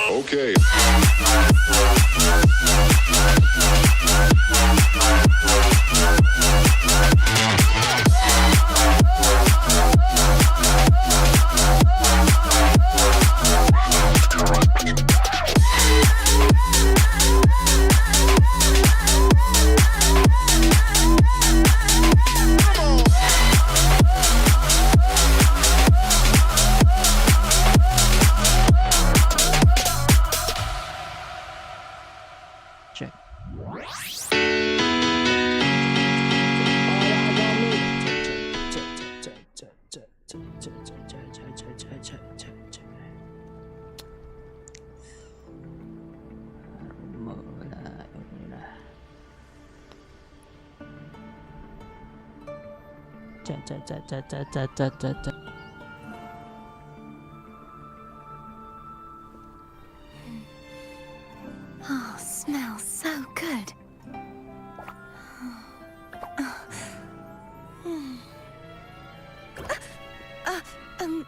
Okay. Check. Oh, smells so good. Um.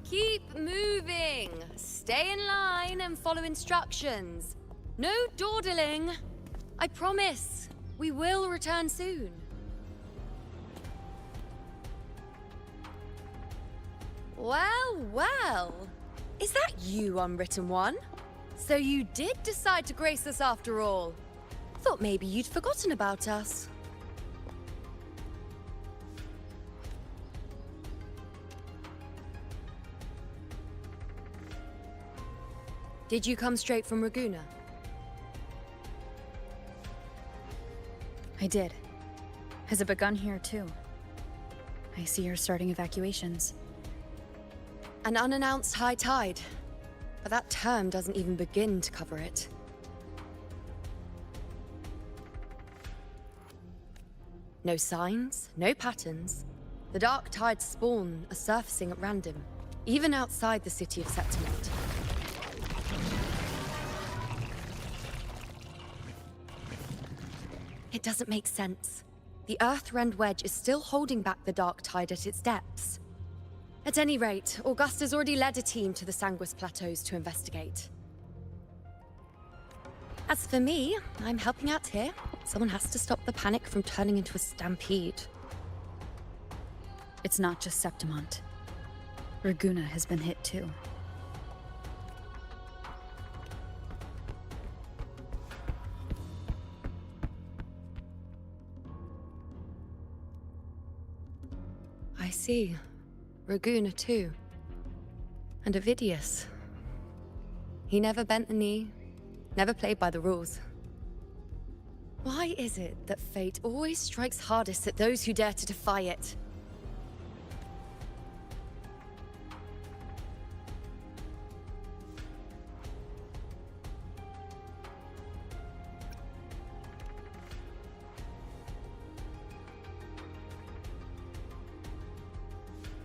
Keep moving. Stay in line and follow instructions. No dawdling. I promise, we will return soon. Well, well. Is that you, Unwritten One? So you did decide to grace us after all. Thought maybe you'd forgotten about us. Did you come straight from Raguna? I did. Has it begun here, too? I see you're starting evacuations. An unannounced high tide. But that term doesn't even begin to cover it. No signs, no patterns. The dark tide's spawn are surfacing at random, even outside the city of Septimont. It doesn't make sense. The Earthrend Wedge is still holding back the dark tide at its depths. At any rate, Augusta's already led a team to the Sanguis Plateaus to investigate. As for me, I'm helping out here. Someone has to stop the panic from turning into a stampede. It's not just Septimont. Raguna has been hit too. I see. Raguna too. And Ovidius. He never bent the knee, never played by the rules. Why is it that fate always strikes hardest at those who dare to defy it?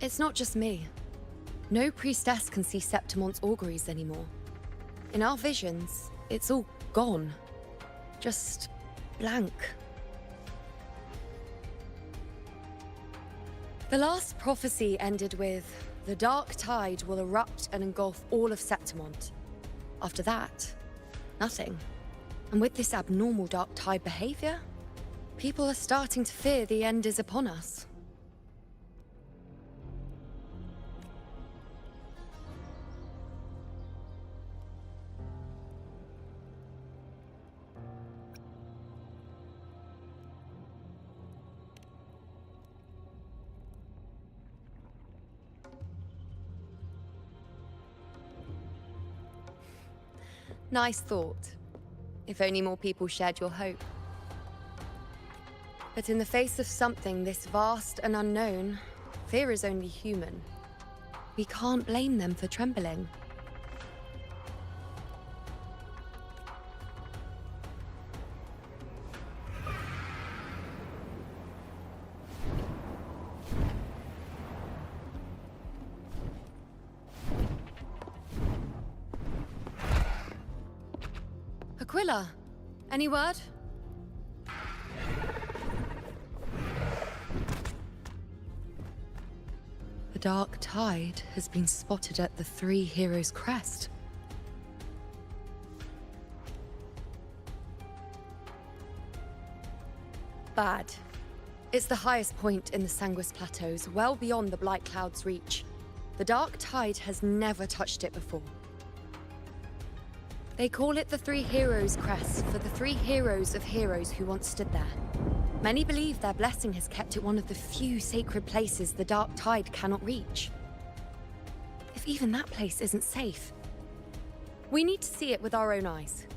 It's not just me. No priestess can see Septimon's auguries anymore. In our visions, it's all gone. Just blank. The last prophecy ended with, the dark tide will erupt and engulf all of Septimont. After that, nothing. And with this abnormal dark tide behavior, people are starting to fear the end is upon us. Nice thought. If only more people shared your hope. But in the face of something this vast and unknown, fear is only human. We can't blame them for trembling. Aquila, any word? The dark tide has been spotted at the Three Heroes' Crest. Bad. It's the highest point in the Sanguis Plateaus, well beyond the Blight Cloud's reach. The dark tide has never touched it before. They call it the Three Heroes' Crest for the three heroes of heroes who once stood there. Many believe their blessing has kept it one of the few sacred places the dark tide cannot reach. If even that place isn't safe, we need to see it with our own eyes.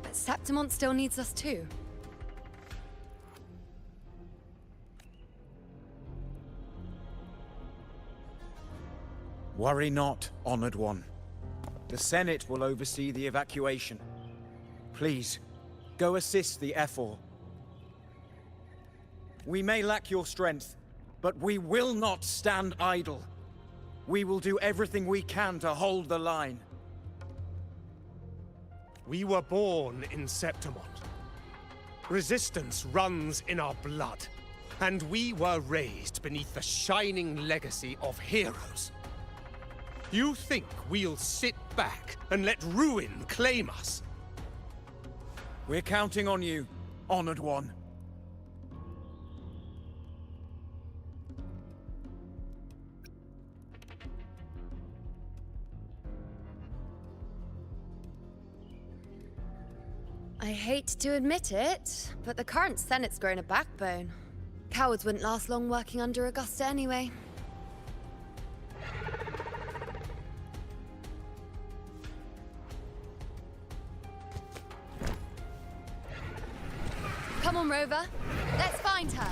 But Septimont still needs us too. Worry not, Honored One. The Senate will oversee the evacuation. Please, go assist the Ephor. We may lack your strength, but we will not stand idle. We will do everything we can to hold the line. We were born in Septimont. Resistance runs in our blood. And we were raised beneath the shining legacy of heroes. You think we'll sit back and let ruin claim us? We're counting on you, Honored One. I hate to admit it, but the current Senate's grown a backbone. Cowards wouldn't last long working under Augusta anyway. Come on, Rover. Let's find her.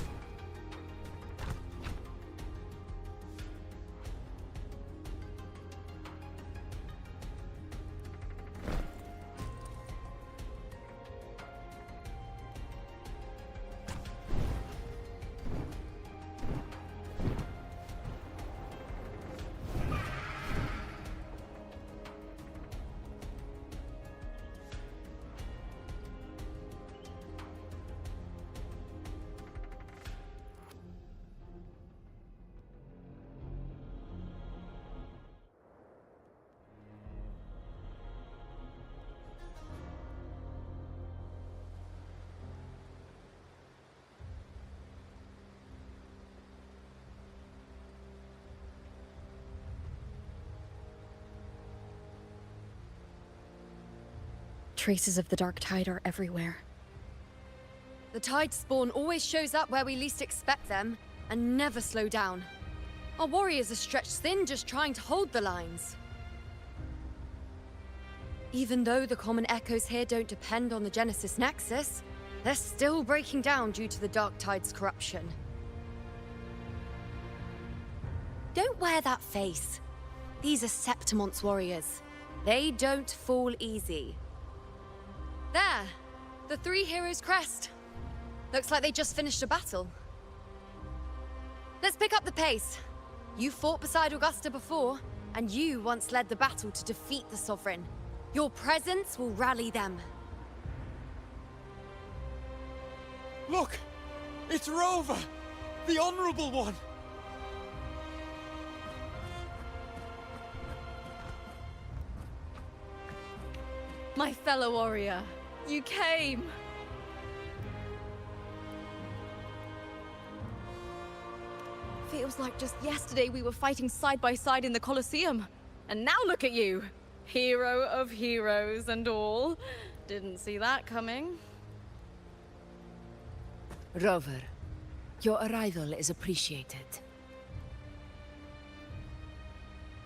Traces of the dark tide are everywhere. The tide spawn always shows up where we least expect them, and never slow down. Our warriors are stretched thin just trying to hold the lines. Even though the common echoes here don't depend on the Genesis Nexus, they're still breaking down due to the Dark Tide's corruption. Don't wear that face. These are Septimont's warriors. They don't fall easy. There! The three heroes' crest. Looks like they just finished a battle. Let's pick up the pace. You fought beside Augusta before, and you once led the battle to defeat the Sovereign. Your presence will rally them. Look! It's Rover! The Honorable One! My fellow warrior, you came! Feels like just yesterday we were fighting side by side in the Colosseum. And now look at you! Hero of heroes and all. Didn't see that coming. Rover, your arrival is appreciated.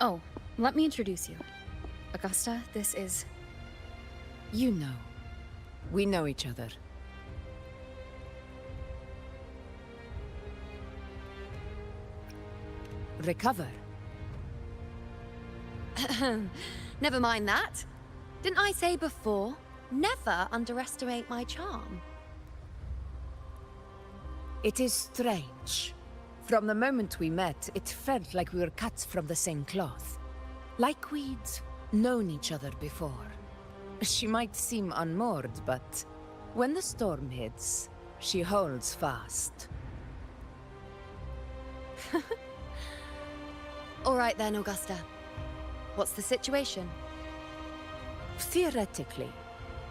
Oh, let me introduce you. Augusta, this is... You know. We know each other. Recover. Never mind that. Didn't I say before, never underestimate my charm? It is strange. From the moment we met, it felt like we were cut from the same cloth. Like we'd known each other before. She might seem unmoored, but when the storm hits, she holds fast. All right then, Augusta. What's the situation? Theoretically,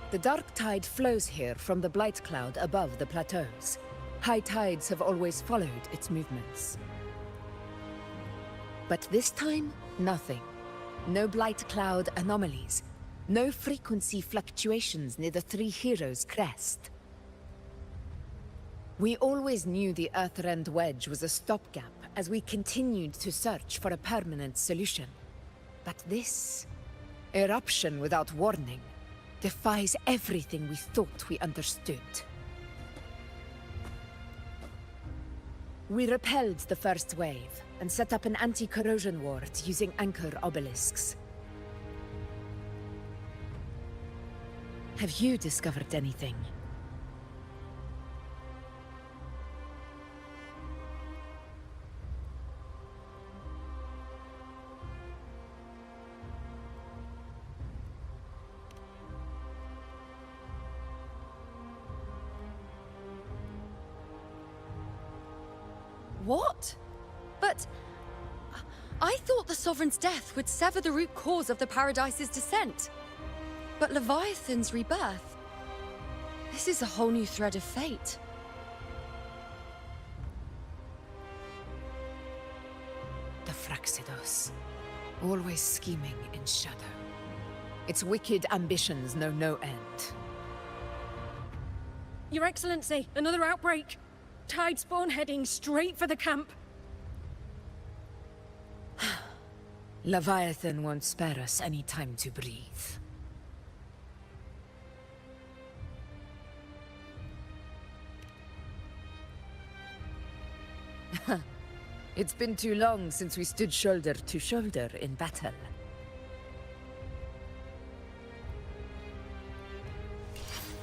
the dark tide flows here from the blight cloud above the plateaus. High tides have always followed its movements. But this time, nothing. No blight cloud anomalies. No frequency fluctuations near the Three Heroes' crest. We always knew the Earthrend Wedge was a stopgap as we continued to search for a permanent solution. But this eruption without warning defies everything we thought we understood. We repelled the first wave and set up an anti-corrosion ward using anchor obelisks. Have you discovered anything? What? But... I thought the Sovereign's death would sever the root cause of the Paradise's descent. But Leviathan's rebirth... This is a whole new thread of fate. The Fraxidos. Always scheming in shadow. Its wicked ambitions know no end. Your Excellency, another outbreak! Tide spawn heading straight for the camp. Leviathan won't spare us any time to breathe. It's been too long since we stood shoulder to shoulder in battle.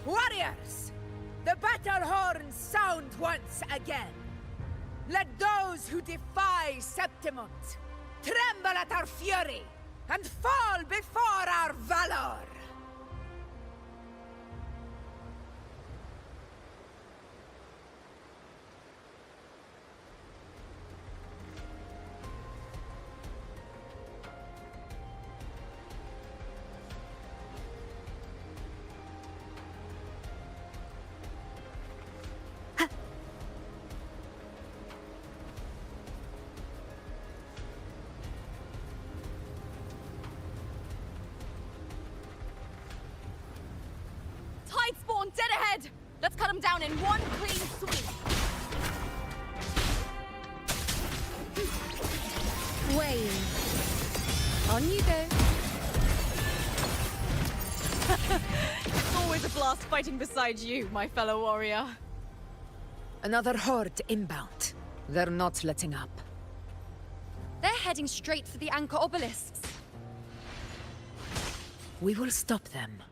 Warriors! The battle horns sound once again! Let those who defy Septimont tremble at our fury and fall before our valor! Tide spawn dead ahead! Let's cut them down in one clean sweep. Wayne. On you go. It's always a blast fighting beside you, my fellow warrior. Another horde inbound. They're not letting up. They're heading straight for the anchor obelisks. We will stop them.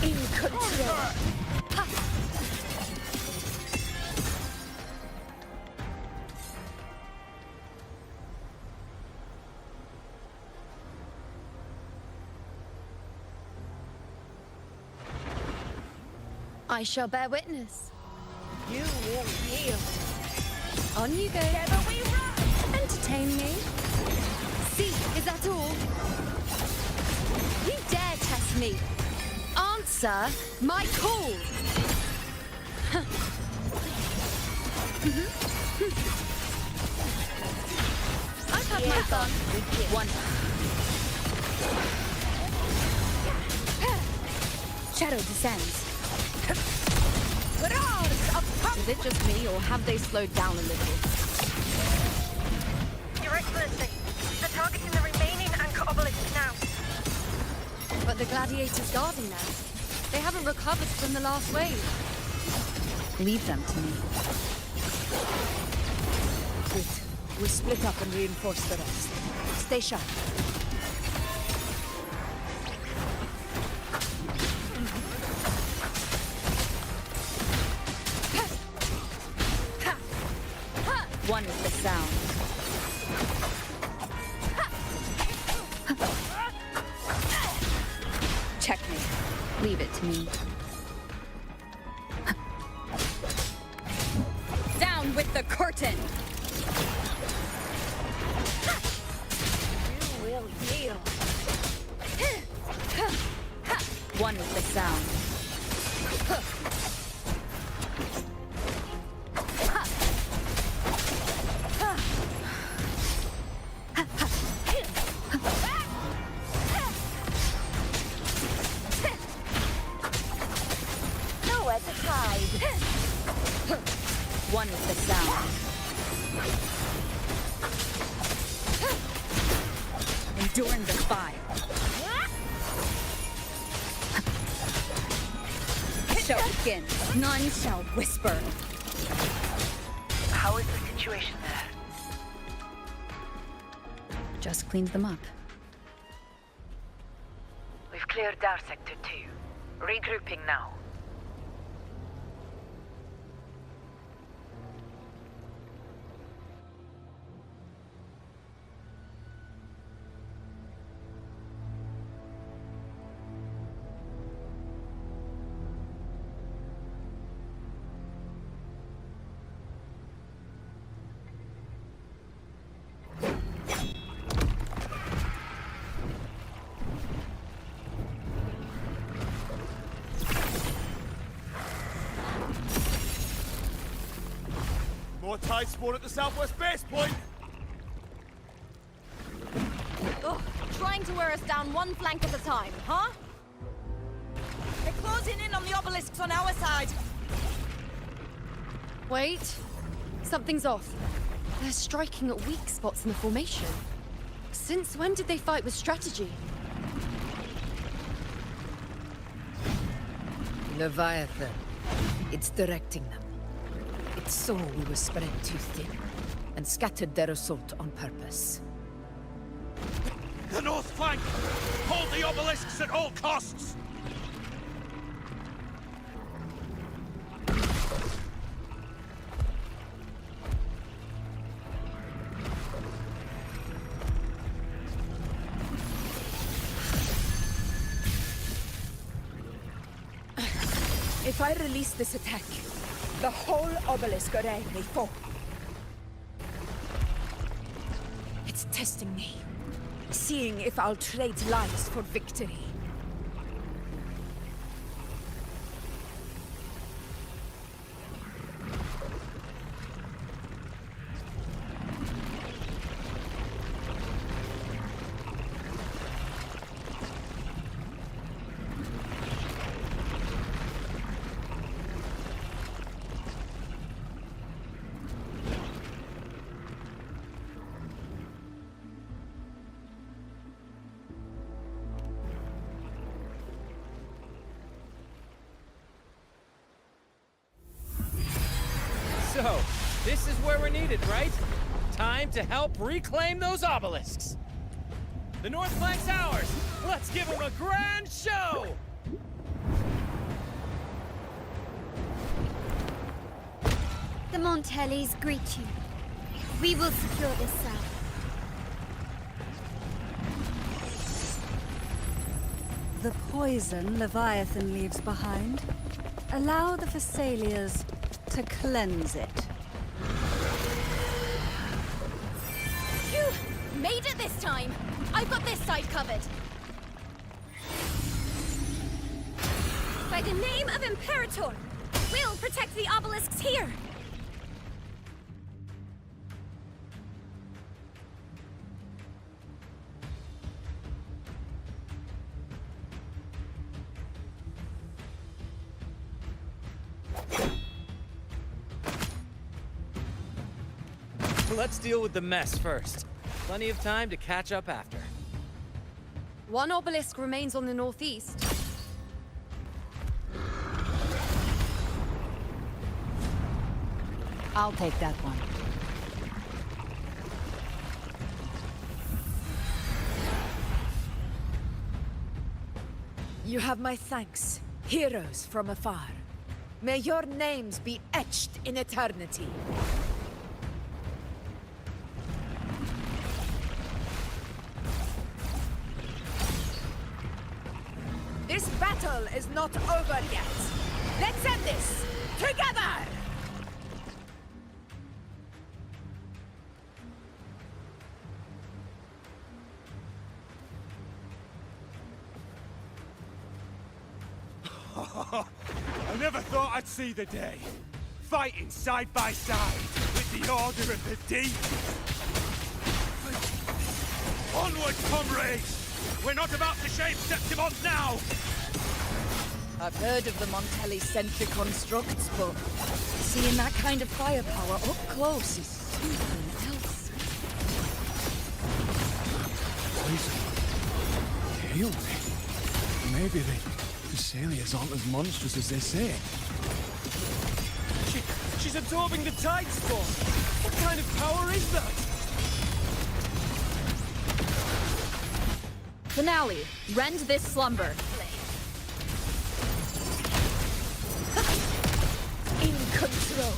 In control. I shall bear witness. You will yield. On you go. Together we run. Entertain me. See, is that all? You dare test me. Answer my call. I've had my fun. One. Shadow descends. Is it just me, or have they slowed down a little? Your Excellency, they're targeting the remaining anchor obelisk now. But the gladiators guarding them, they haven't recovered from the last wave. Leave them to me. Good. We split up and reinforce the rest. Stay sharp. One is the sound. Checkmate. Leave it to me. Down with the curtain! You will yield. One is the sound. Nowhere to hide. One is the sound. Enduring the fire. Shall begin. None shall whisper. How is the situation there? Just cleaned them up. We've cleared our sector 2. Regrouping now. More tide spawn at the southwest base point! Ugh, trying to wear us down one flank at a time, huh? They're closing in on the obelisks on our side. Wait. Something's off. They're striking at weak spots in the formation. Since when did they fight with strategy? Leviathan. It's directing them. It saw we were spread too thin, and scattered their assault on purpose. The north flank! Hold the obelisks at all costs! If I release this attack, the whole obelisk array may fall. It's testing me, seeing if I'll trade lives for victory. So, this is where we're needed, right? Time to help reclaim those obelisks. The North Flank's ours! Let's give them a grand show! The Montellis greet you. We will secure this cell. The poison Leviathan leaves behind, allow the Thessalias to cleanse it. Phew! Made it this time! I've got this side covered! By the name of Imperator, we'll protect the obelisks here! Let's deal with the mess first. Plenty of time to catch up after. One obelisk remains on the northeast. I'll take that one. You have my thanks, heroes from afar. May your names be etched in eternity. This battle is not over yet. Let's end this together! I never thought I'd see the day. Fighting side by side with the Order of the Deep. Onward, comrades! We're not about to shave Septimont now! I've heard of the Montelli sentry constructs, but seeing that kind of firepower up close is something else. Poison. Heal me. Maybe the Thessalias aren't as monstrous as they say. She's absorbing the tide storm! What kind of power is that? Finale, rend this slumber. In control.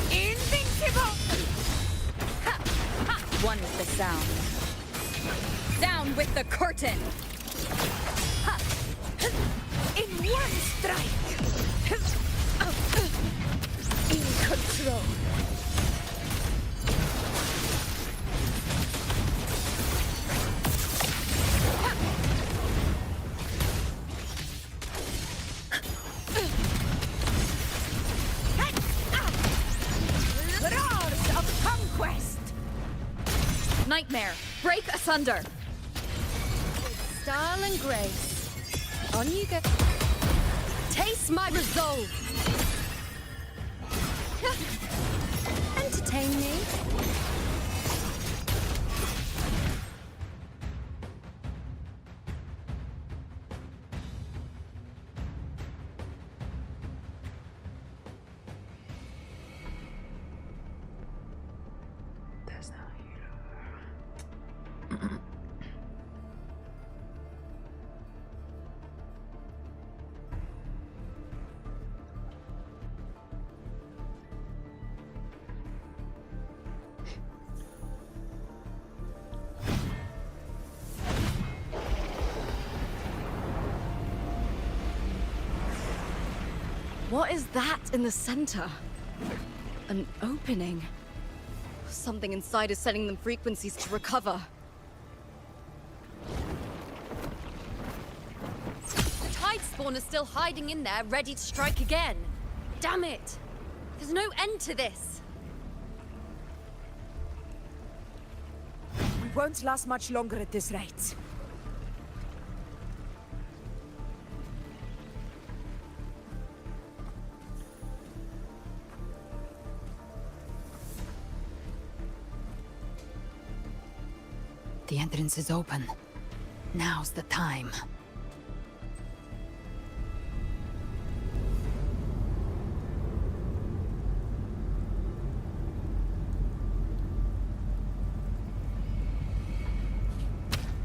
Invincible! One with the sound. Down with the curtain! In one strike! In control. Roars of conquest! Nightmare, break asunder. Style and grace. On you go. Taste my resolve. Entertain me. What is that in the center? An opening. Something inside is sending them frequencies to recover. The tide spawn is still hiding in there, ready to strike again. Damn it! There's no end to this. We won't last much longer at this rate. The entrance is open. Now's the time.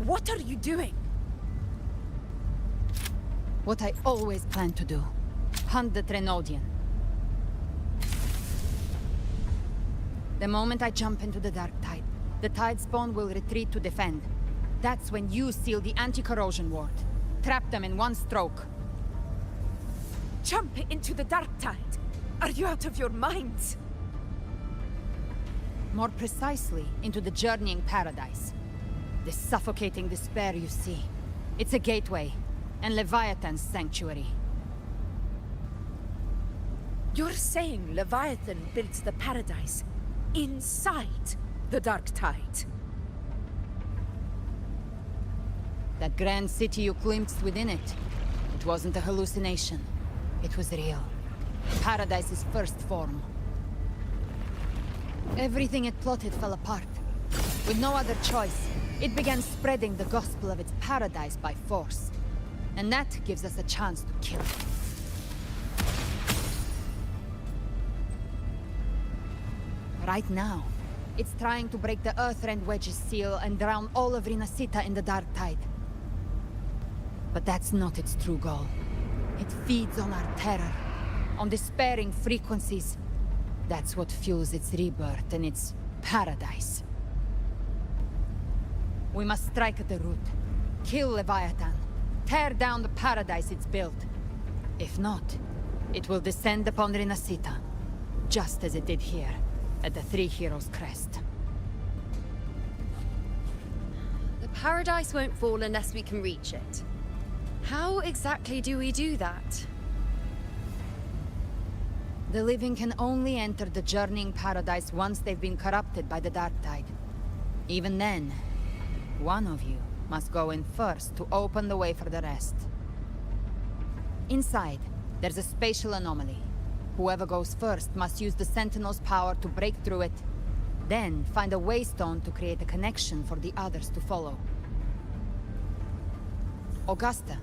What are you doing? What I always planned to do. Hunt the Trenodian. The moment I jump into the Dark Tide, the Tide Spawn will retreat to defend. That's when you seal the anti-corrosion ward. Trap them in one stroke. Jump into the Dark Tide? Are you out of your minds? More precisely, into the journeying paradise. The suffocating despair you see. It's a gateway, and Leviathan's sanctuary. You're saying Leviathan built the paradise inside the Dark Tide? That grand city you glimpsed within it, it wasn't a hallucination. It was real. Paradise's first form. Everything it plotted fell apart. With no other choice, it began spreading the gospel of its paradise by force. And that gives us a chance to kill it. Right now, it's trying to break the Earthrend Wedge's seal and drown all of Rinasita in the Dark Tide. But that's not its true goal. It feeds on our terror, on despairing frequencies. That's what fuels its rebirth and its paradise. We must strike at the root, kill Leviathan, tear down the paradise it's built. If not, it will descend upon Rinasita, just as it did here, at the Three Heroes' Crest. The paradise won't fall unless we can reach it. How exactly do we do that? The living can only enter the journeying paradise once they've been corrupted by the Dark Tide. Even then, one of you must go in first to open the way for the rest. Inside, there's a spatial anomaly. Whoever goes first must use the Sentinel's power to break through it, then find a waystone to create a connection for the others to follow. Augusta,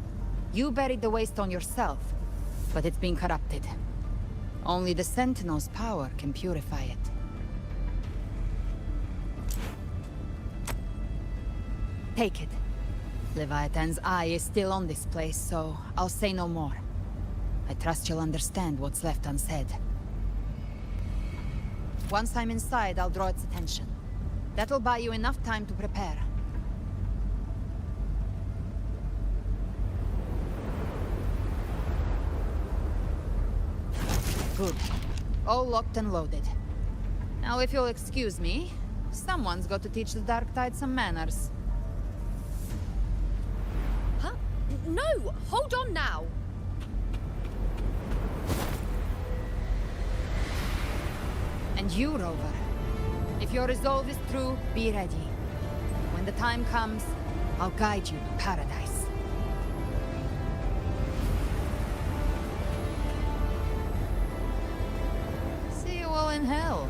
you buried the waystone yourself, but it's been corrupted. Only the Sentinel's power can purify it. Take it. Leviathan's eye is still on this place, so I'll say no more. I trust you'll understand what's left unsaid. Once I'm inside, I'll draw its attention. That'll buy you enough time to prepare. Good. All locked and loaded. Now, if you'll excuse me, someone's got to teach the Dark Tide some manners. Huh? No! Hold on now! And you, Rover. If your resolve is true, be ready. When the time comes, I'll guide you to paradise. See you all in hell.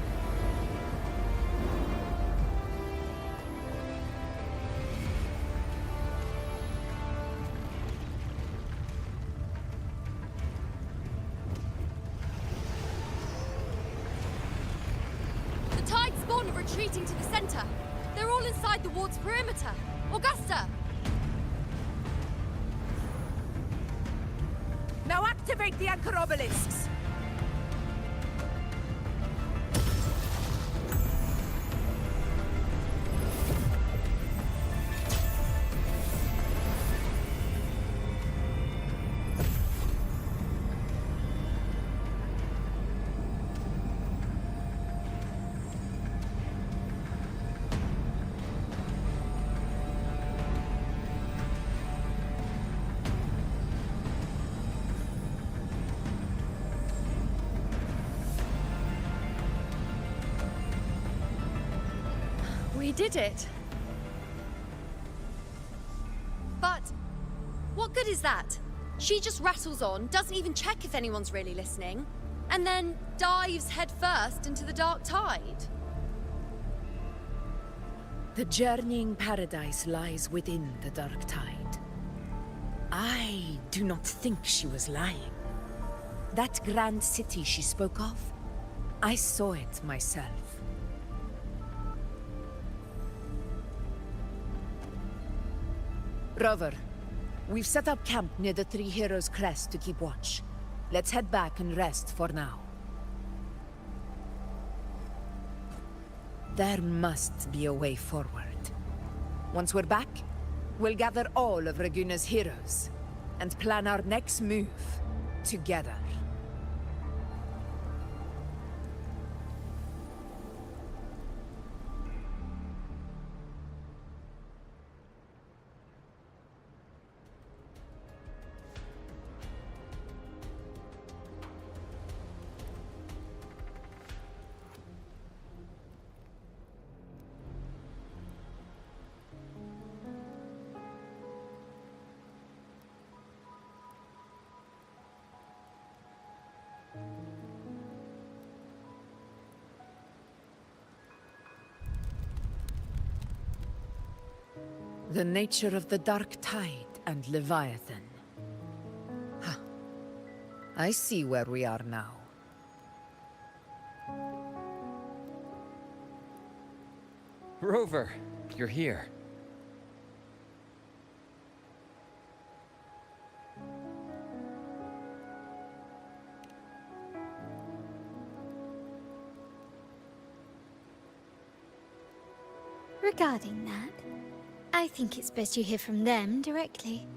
The Tide Spawn are retreating to the center. They're all inside the ward's perimeter. Augusta! Now activate the anchor obelisks! We did it. But what good is that? She just rattles on, doesn't even check if anyone's really listening, and then dives headfirst into the Dark Tide. The journeying paradise lies within the Dark Tide. I do not think she was lying. That grand city she spoke of, I saw it myself. Rover, we've set up camp near the Three Heroes Crest to keep watch. Let's head back and rest for now. There must be a way forward. Once we're back, we'll gather all of Raguna's heroes and plan our next move together. The nature of the Dark Tide and Leviathan. Huh. I see where we are now. Rover, you're here. Regarding that, I think it's best you hear from them directly.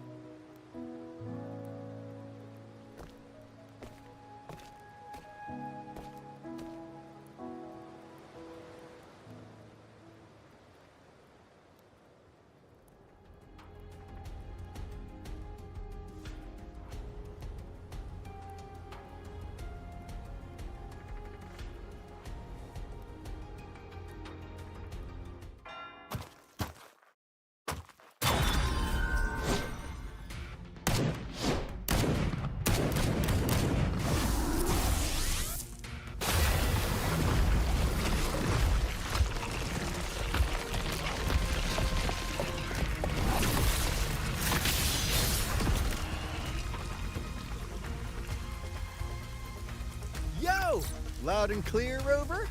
Loud and clear, Rover?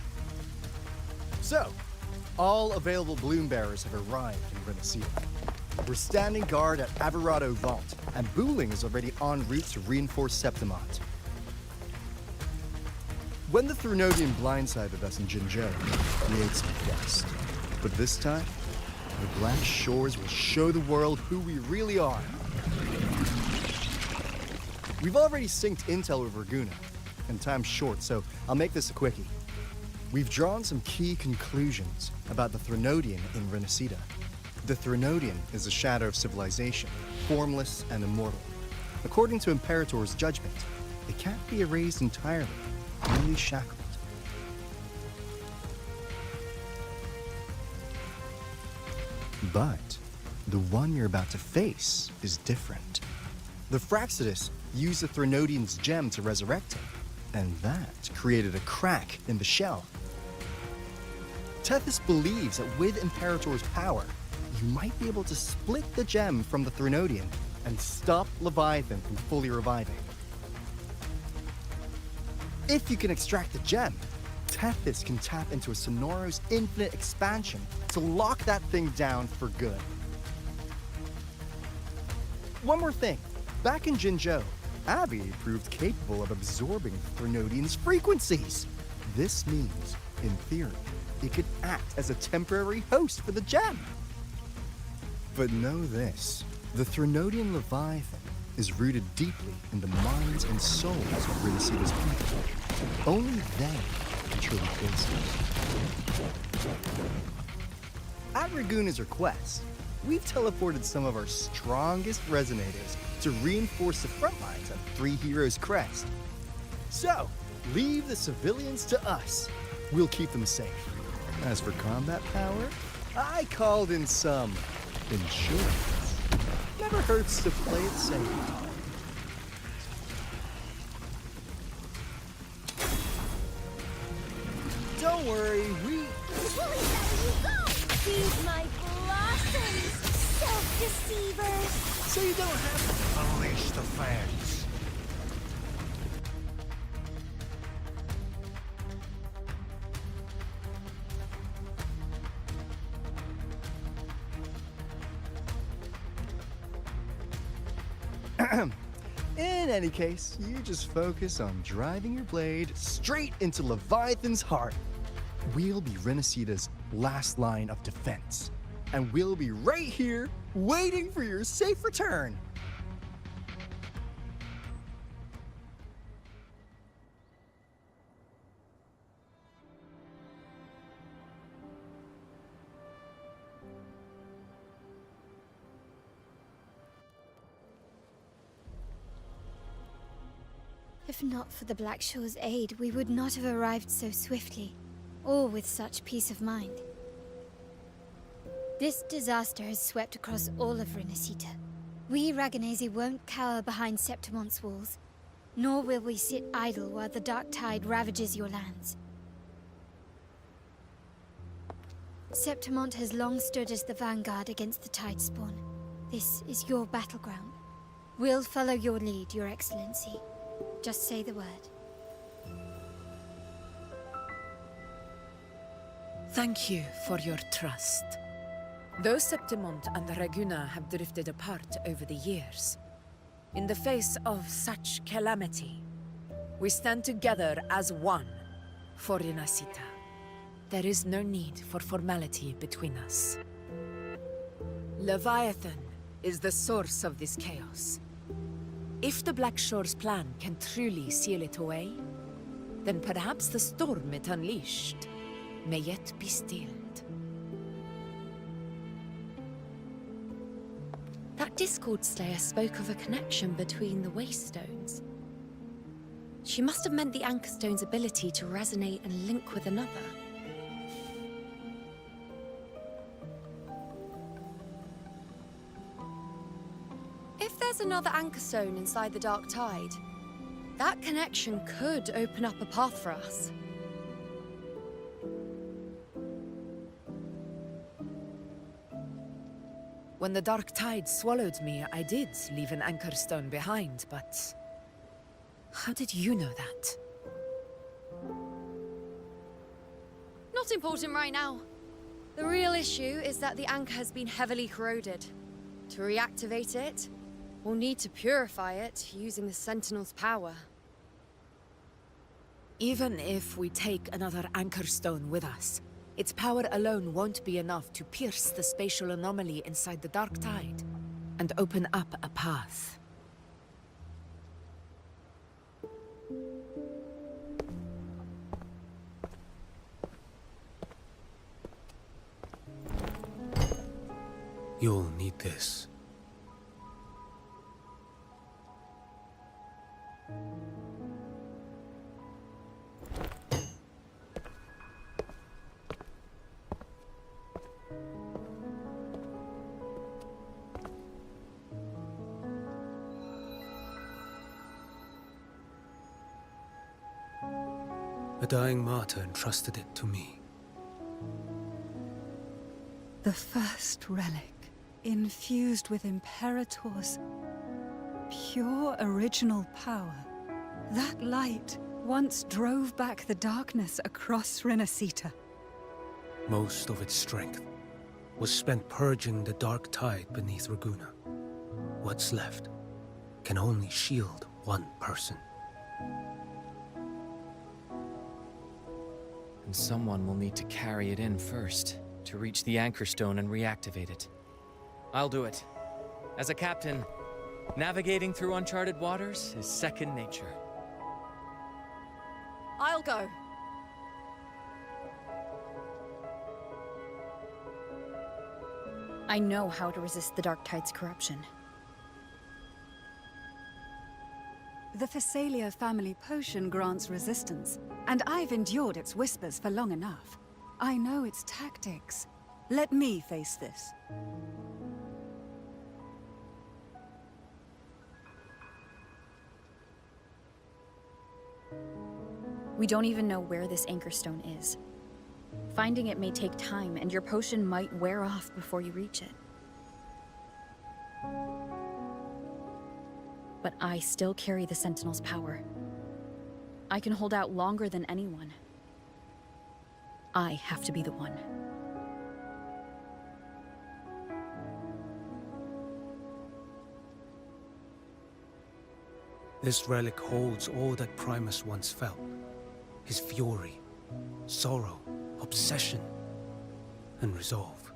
So, all available bloom bearers have arrived in Renacida. We're standing guard at Averado Vault, and Booling is already en route to reinforce Septimont. When the Threnodian blindsided us in Jinzhou, we ate some dust. But this time, the Black Shores will show the world who we really are. We've already synced intel with Raguna, and time's short, so I'll make this a quickie. We've drawn some key conclusions about the Threnodian in Renacida. The Threnodian is a shadow of civilization, formless and immortal. According to Imperator's judgment, it can't be erased entirely, only shackled. But the one you're about to face is different. The Fraxidus used the Threnodian's gem to resurrect him, and that created a crack in the shell. Tethys believes that with Imperator's power, you might be able to split the gem from the Threnodian and stop Leviathan from fully reviving. If you can extract the gem, Tethys can tap into a Sonoro's infinite expansion to lock that thing down for good. One more thing. Back in Jinzhou, Abby proved capable of absorbing the Threnodian's frequencies. This means, in theory, it could act as a temporary host for the gem. But know this, the Threnodian Leviathan is rooted deeply in the minds and souls of Renacida's people. Only they can truly face it. At Raguna's request, we've teleported some of our strongest resonators to reinforce the front lines at Three Heroes Crest. So, leave the civilians to us. We'll keep them safe. As for combat power, I called in some insurance. Never hurts to play it safe. Don't worry, we... Bully, there you go! Feed my blossoms, self-deceivers! So you don't have to unleash the fans. In any case, you just focus on driving your blade straight into Leviathan's heart. We'll be Renacita's last line of defense, and we'll be right here waiting for your safe return. If not for the Black Shore's aid, we would not have arrived so swiftly, or with such peace of mind. This disaster has swept across all of Renacita. We Raganazi won't cower behind Septimon's walls, nor will we sit idle while the dark tide ravages your lands. Septimont has long stood as the vanguard against the Tidespawn. This is your battleground. We'll follow your lead, Your Excellency. Just say the word. Thank you for your trust. Though Septimont and Raguna have drifted apart over the years, in the face of such calamity, we stand together as one for Renacita. There is no need for formality between us. Leviathan is the source of this chaos. If the Black Shore's plan can truly seal it away, then perhaps the storm it unleashed may yet be stilled. That Discord Slayer spoke of a connection between the Waystones. She must have meant the Anchorstone's ability to resonate and link with another. If there's another Anchorstone inside the Dark Tide, that connection could open up a path for us. When the Dark Tide swallowed me, I did leave an Anchorstone behind, but... how did you know that? Not important right now. The real issue is that the anchor has been heavily corroded. To reactivate it, we'll need to purify it using the Sentinel's power. Even if we take another Anchorstone with us, its power alone won't be enough to pierce the spatial anomaly inside the Dark Tide and open up a path. You'll need this. A dying martyr entrusted it to me. The first relic, infused with Imperator's pure original power. That light once drove back the darkness across Renacita. Most of its strength was spent purging the dark tide beneath Raguna. What's left can only shield one person. And someone will need to carry it in first, to reach the Anchorstone and reactivate it. I'll do it. As a captain, navigating through uncharted waters is second nature. I'll go. I know how to resist the Dark Tide's corruption. The Phasalia family potion grants resistance, and I've endured its whispers for long enough. I know its tactics. Let me face this. We don't even know where this Anchorstone is. Finding it may take time, and your potion might wear off before you reach it. But I still carry the Sentinel's power. I can hold out longer than anyone. I have to be the one. This relic holds all that Primus once felt. His fury, sorrow, obsession, and resolve.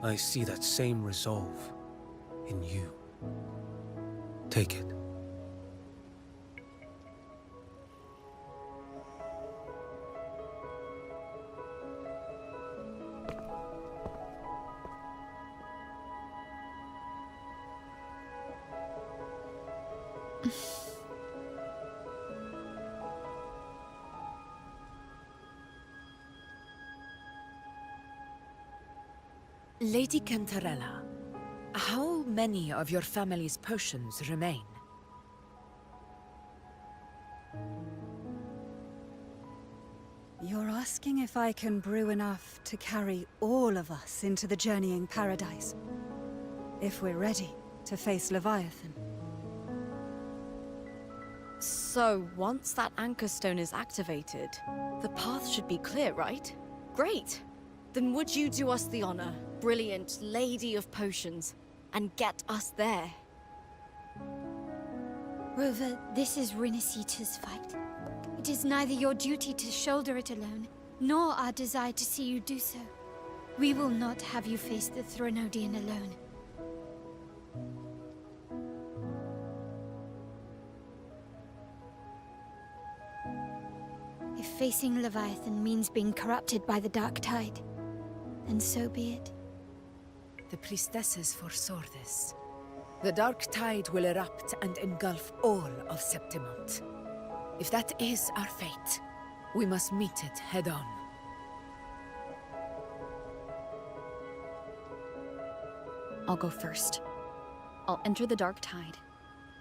I see that same resolve in you. Take it. Lady Cantarella, how many of your family's potions remain? You're asking if I can brew enough to carry all of us into the journeying paradise? If we're ready to face Leviathan. So, once that anchor stone is activated, the path should be clear, right? Great! Then would you do us the honor, brilliant Lady of Potions, and get us there? Rover, this is Rinasita's fight. It is neither your duty to shoulder it alone, nor our desire to see you do so. We will not have you face the Thronodian alone. If facing Leviathan means being corrupted by the Dark Tide, then so be it. The priestesses foresaw this. The Dark Tide will erupt and engulf all of Septimont. If that is our fate, we must meet it head-on. I'll go first. I'll enter the Dark Tide,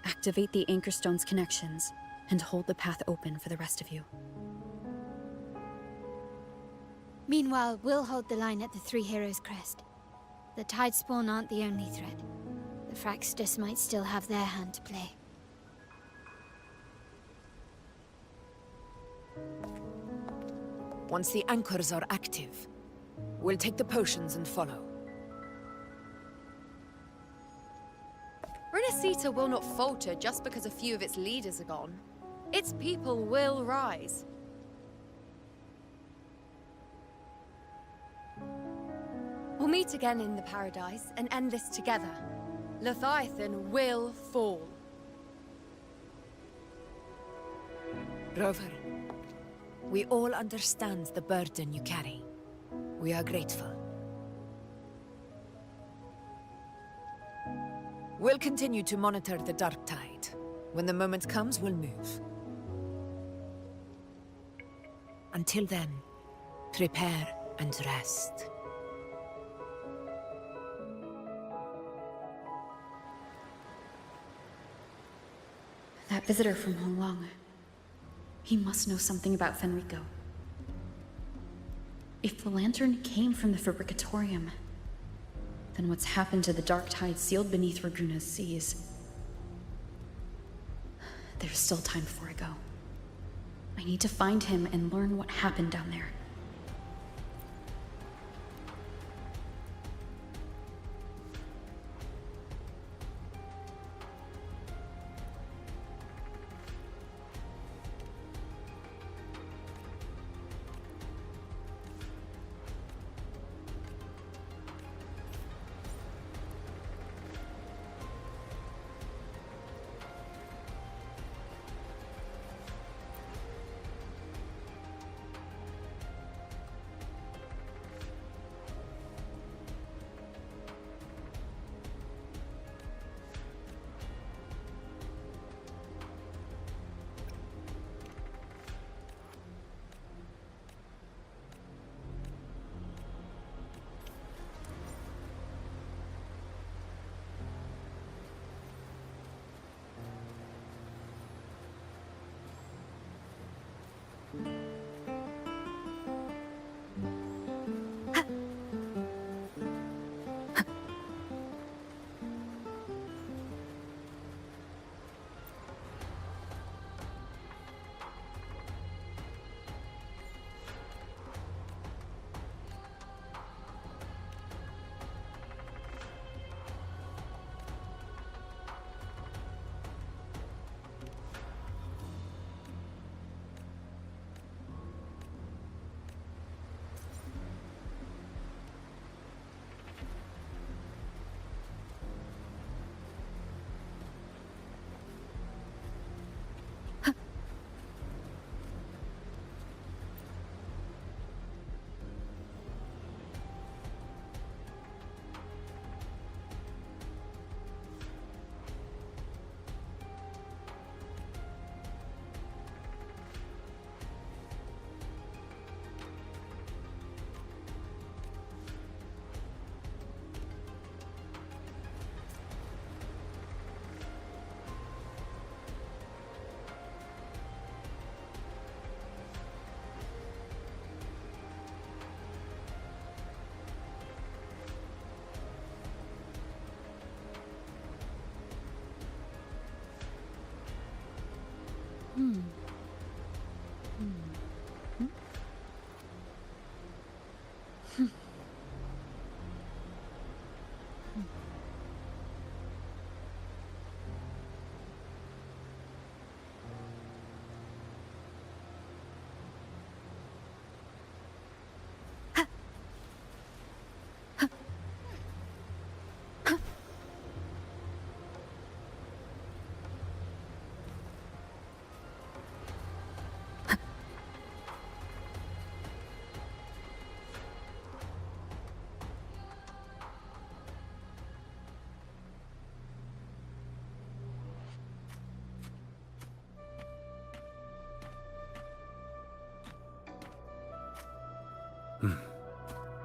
activate the Anchor Stone's connections, and hold the path open for the rest of you. Meanwhile, we'll hold the line at the Three Heroes Crest. The Tidespawn aren't the only threat. The Fraxtus might still have their hand to play. Once the anchors are active, we'll take the potions and follow. Renacita will not falter just because a few of its leaders are gone. Its people will rise. We'll meet again in the Paradise and end this together. Leviathan will fall. Rover, we all understand the burden you carry. We are grateful. We'll continue to monitor the Dark Tide. When the moment comes, we'll move. Until then, prepare and rest. That visitor from Honglong. He must know something about Fenrico. If the lantern came from the Fabricatorium, then what's happened to the Dark Tide sealed beneath Raguna's seas? There's still time before I go. I need to find him and learn what happened down there.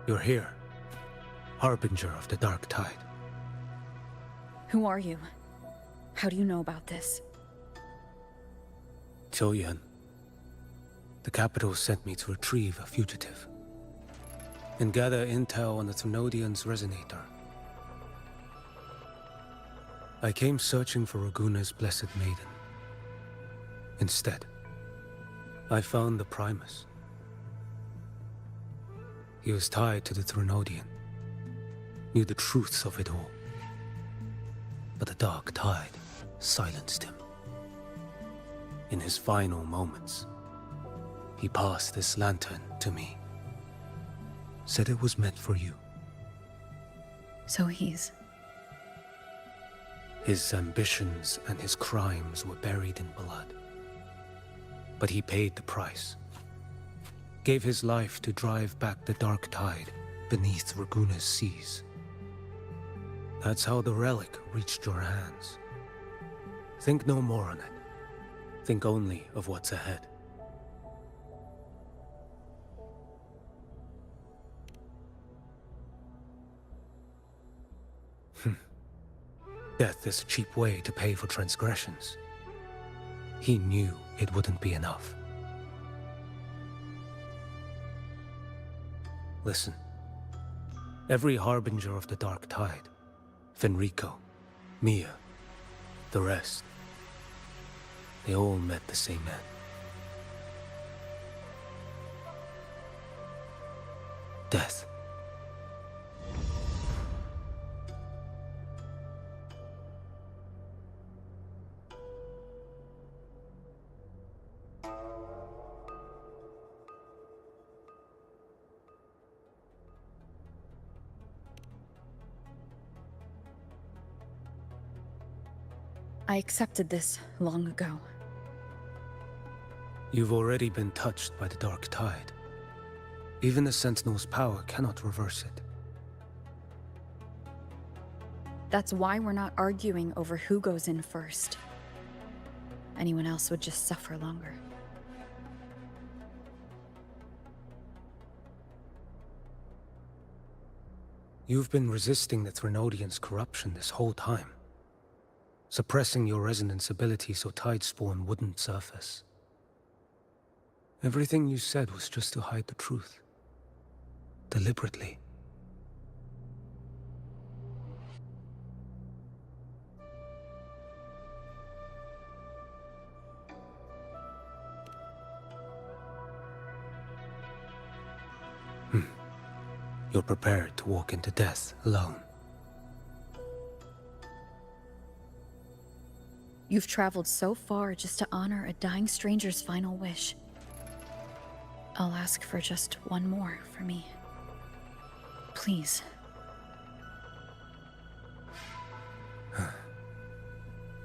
You're here, harbinger of the dark tide. Who are you? How do you know about this? Choyan. The capital sent me to retrieve a fugitive and gather intel on the Thrunodian's resonator. I came searching for Raguna's blessed maiden. Instead, I found the Primus. He was tied to the Thrunodian, knew the truths of it all. But the dark tide silenced him. In his final moments, he passed this lantern to me. Said it was meant for you. So he's... His ambitions and his crimes were buried in blood. But he paid the price. Gave his life to drive back the dark tide beneath Raguna's seas. That's how the relic reached your hands. Think no more on it. Think only of what's ahead. Death is a cheap way to pay for transgressions. He knew it wouldn't be enough. Listen. Every harbinger of the dark tide, Fenrico, Mia, the rest, they all met the same end. Death. I accepted this long ago. You've already been touched by the dark tide. Even the Sentinel's power cannot reverse it. That's why we're not arguing over who goes in first. Anyone else would just suffer longer. You've been resisting the Thrunodian's corruption this whole time. Suppressing your resonance ability so Tidespawn wouldn't surface. Everything you said was just to hide the truth. Deliberately. You're prepared to walk into death alone. You've traveled so far just to honor a dying stranger's final wish. I'll ask for just one more for me. Please.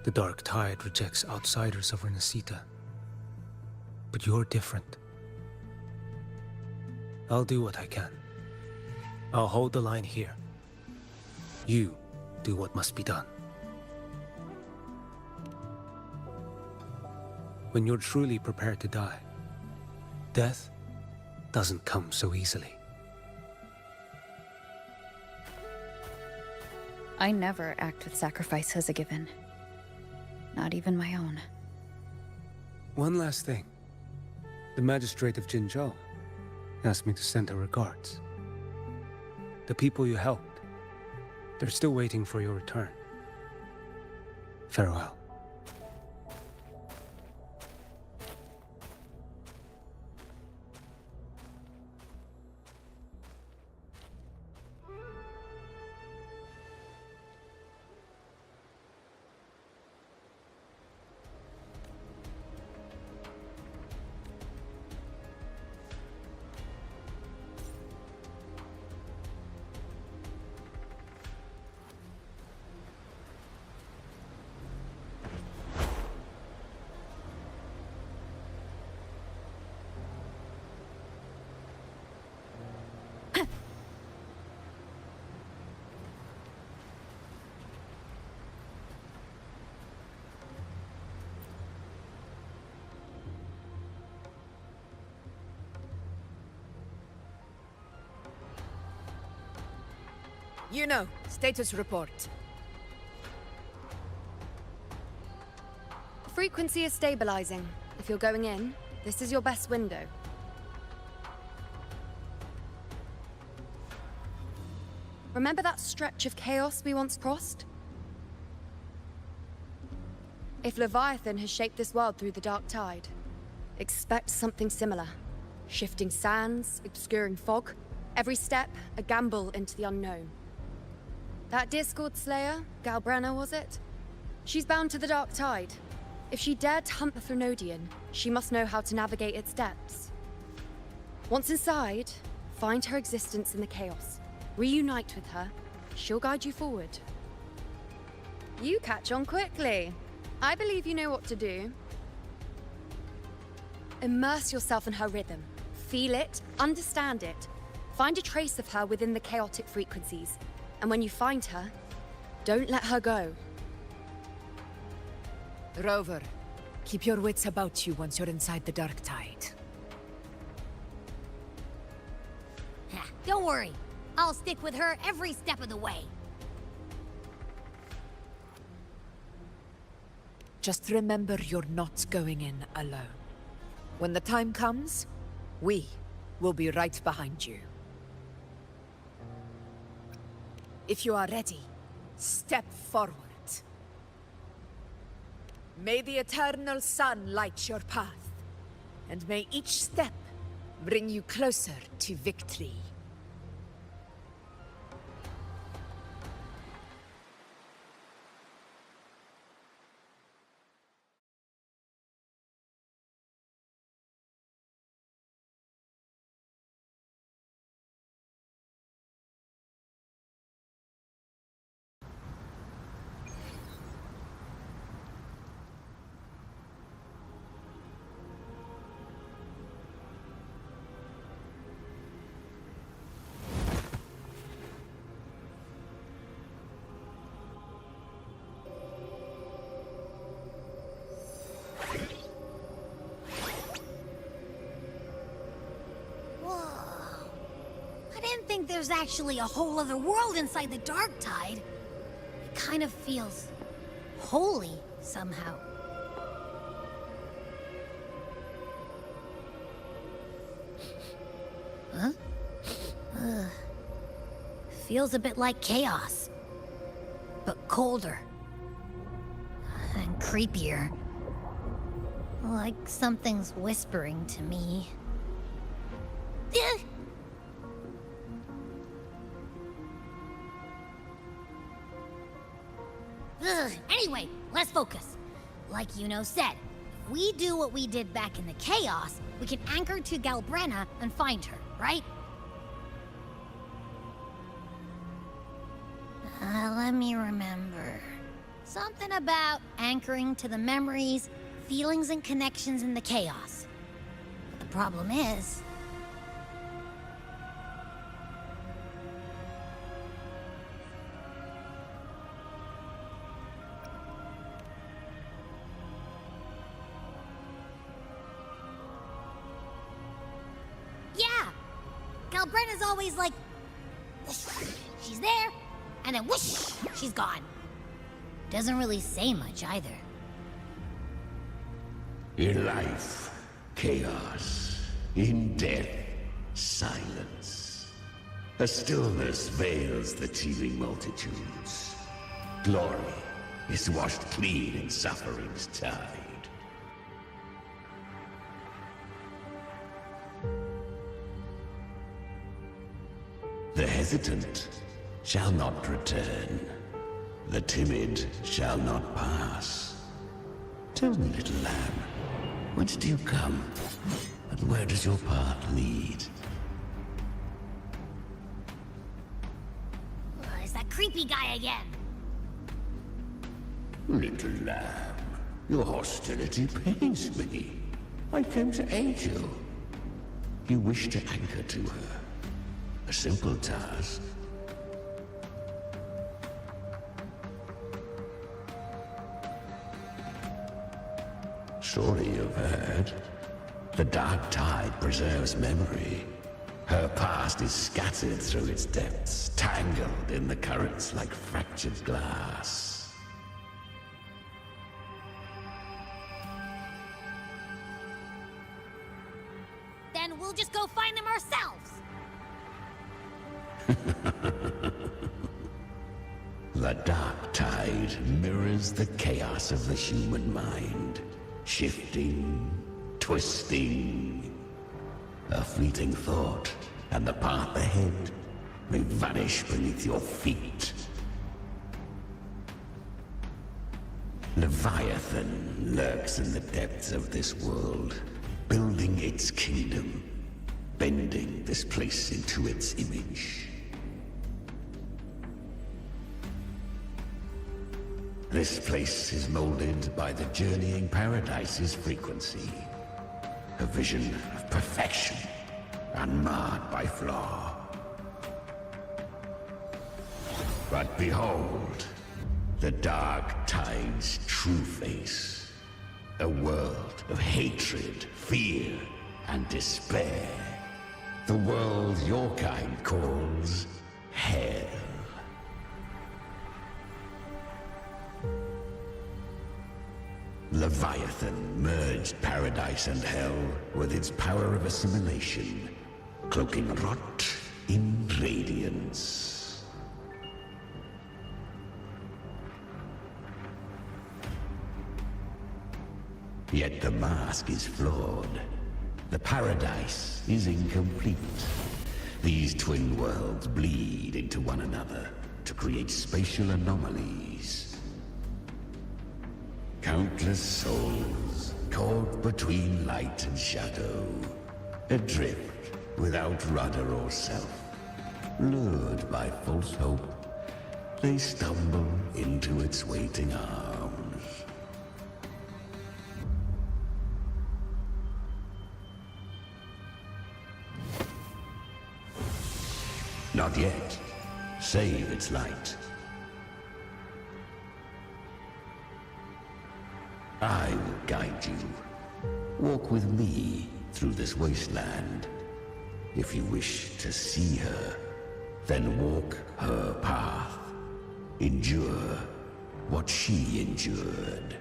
The dark tide rejects outsiders of Renacita. But you're different. I'll do what I can. I'll hold the line here. You do what must be done. When you're truly prepared to die, death doesn't come so easily. I never act with sacrifice as a given. Not even my own. One last thing. The magistrate of Jinzhou asked me to send her regards. The people you helped, they're still waiting for your return. Farewell. You know, status report. Frequency is stabilizing. If you're going in, this is your best window. Remember that stretch of chaos we once crossed? If Leviathan has shaped this world through the dark tide, expect something similar. Shifting sands, obscuring fog, every step a gamble into the unknown. That Discord Slayer, Galbrenna was it? She's bound to the dark tide. If she dared to hunt the Threnodian, she must know how to navigate its depths. Once inside, find her existence in the chaos. Reunite with her. She'll guide you forward. You catch on quickly. I believe you know what to do. Immerse yourself in her rhythm. Feel it, understand it. Find a trace of her within the chaotic frequencies. And when you find her, don't let her go. Rover, keep your wits about you once you're inside the dark tide. Don't worry. I'll stick with her every step of the way. Just remember you're not going in alone. When the time comes, we will be right behind you. If you are ready, step forward. May the eternal sun light your path, and may each step bring you closer to victory. There's actually a whole other world inside the dark tide. It kind of feels holy somehow. Huh? Feels a bit like chaos, but colder and creepier. Like something's whispering to me. Anyway, let's focus. Like Yuno said, if we do what we did back in the chaos, we can anchor to Galbrenna and find her, right? Let me remember. Something about anchoring to the memories, feelings, and connections in the chaos. But the problem is... Galbrenna's always like, whoosh, she's there, and then whoosh, she's gone. Doesn't really say much either. In life, chaos. In death, silence. A stillness veils the teeming multitudes. Glory is washed clean in suffering's tide. The hesitant shall not return. The timid shall not pass. Tell me, little lamb, whence do you come? And where does your path lead? It's that creepy guy again. Little lamb, your hostility pains me. I came to aid you. You wish to anchor to her. A simple task. Surely you've heard. The dark tide preserves memory. Her past is scattered through its depths, tangled in the currents like fractured glass. Then we'll just go find them ourselves! The dark tide mirrors the chaos of the human mind, shifting, twisting. A fleeting thought, and the path ahead may vanish beneath your feet. Leviathan lurks in the depths of this world, building its kingdom, bending this place into its image. This place is molded by the journeying paradise's frequency. A vision of perfection, unmarred by flaw. But behold, the dark tide's true face. A world of hatred, fear, and despair. The world your kind calls hell. Leviathan merged paradise and hell with its power of assimilation, cloaking rot in radiance. Yet the mask is flawed. The paradise is incomplete. These twin worlds bleed into one another to create spatial anomalies. Countless souls, caught between light and shadow, adrift without rudder or self. Lured by false hope, they stumble into its waiting arms. Not yet. Save its light. I will guide you. Walk with me through this wasteland. If you wish to see her, then walk her path. Endure what she endured.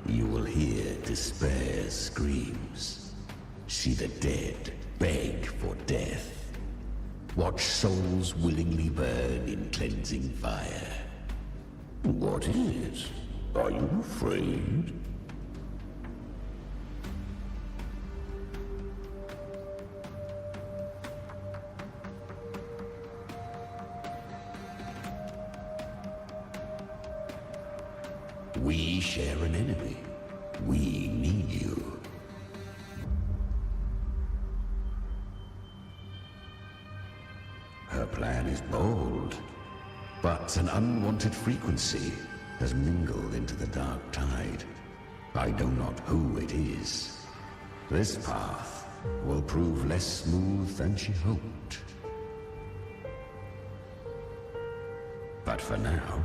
You will hear despair's screams. See the dead beg for death. Watch souls willingly burn in cleansing fire. What is it? Are you afraid? We share an enemy. We need you. Her plan is bold. But an unwanted frequency has mingled into the dark tide. I know not who it is. This path will prove less smooth than she hoped. But for now,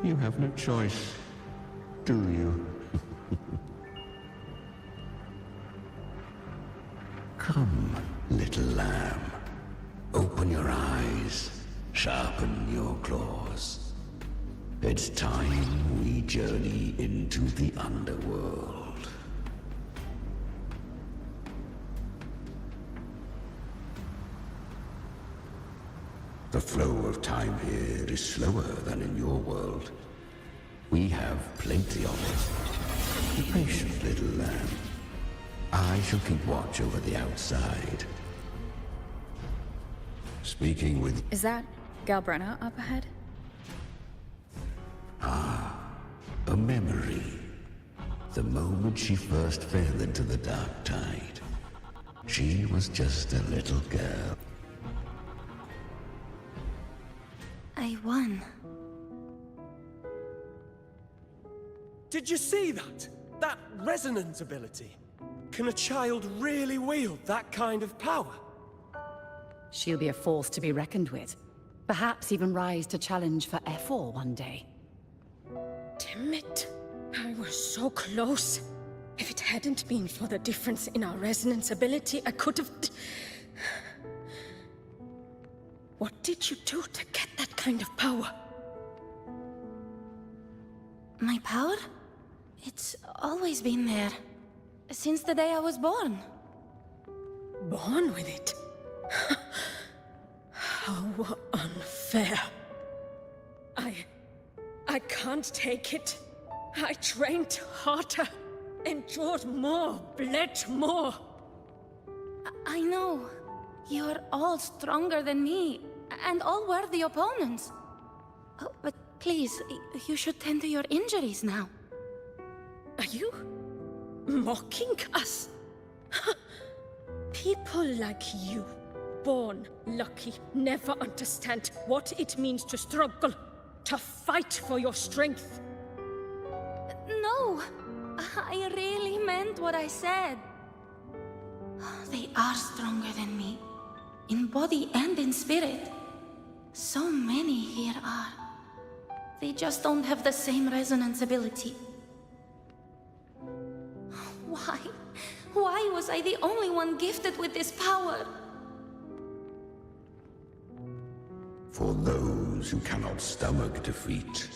you have no choice, do you? Come, little lamb. Open your eyes. Sharpen your claws. It's time we journey into the underworld. The flow of time here is slower than in your world. We have plenty of it. Be patient, little lamb. I shall keep watch over the outside. Speaking with... Is that Galbrenna up ahead? Ah, a memory. The moment she first fell into the dark tide. She was just a little girl. I won. Did you see that? That resonance ability? Can a child really wield that kind of power? She'll be a force to be reckoned with. Perhaps even rise to challenge for F4 one day. Damn it. I was so close. If it hadn't been for the difference in our resonance ability, I could have... What did you do to get that kind of power? My power? It's always been there. Since the day I was born. Born with it? How unfair. I can't take it. I trained harder, endured more, bled more. I know. You're all stronger than me, and all worthy opponents. Oh, but please, you should tend to your injuries now. Are you mocking us? People like you, born lucky, never understand what it means to struggle, to fight for your strength. No, I really meant what I said. They are stronger than me, in body and in spirit. So many here are. They just don't have the same resonance ability. Why? Why was I the only one gifted with this power? For those who cannot stomach defeat,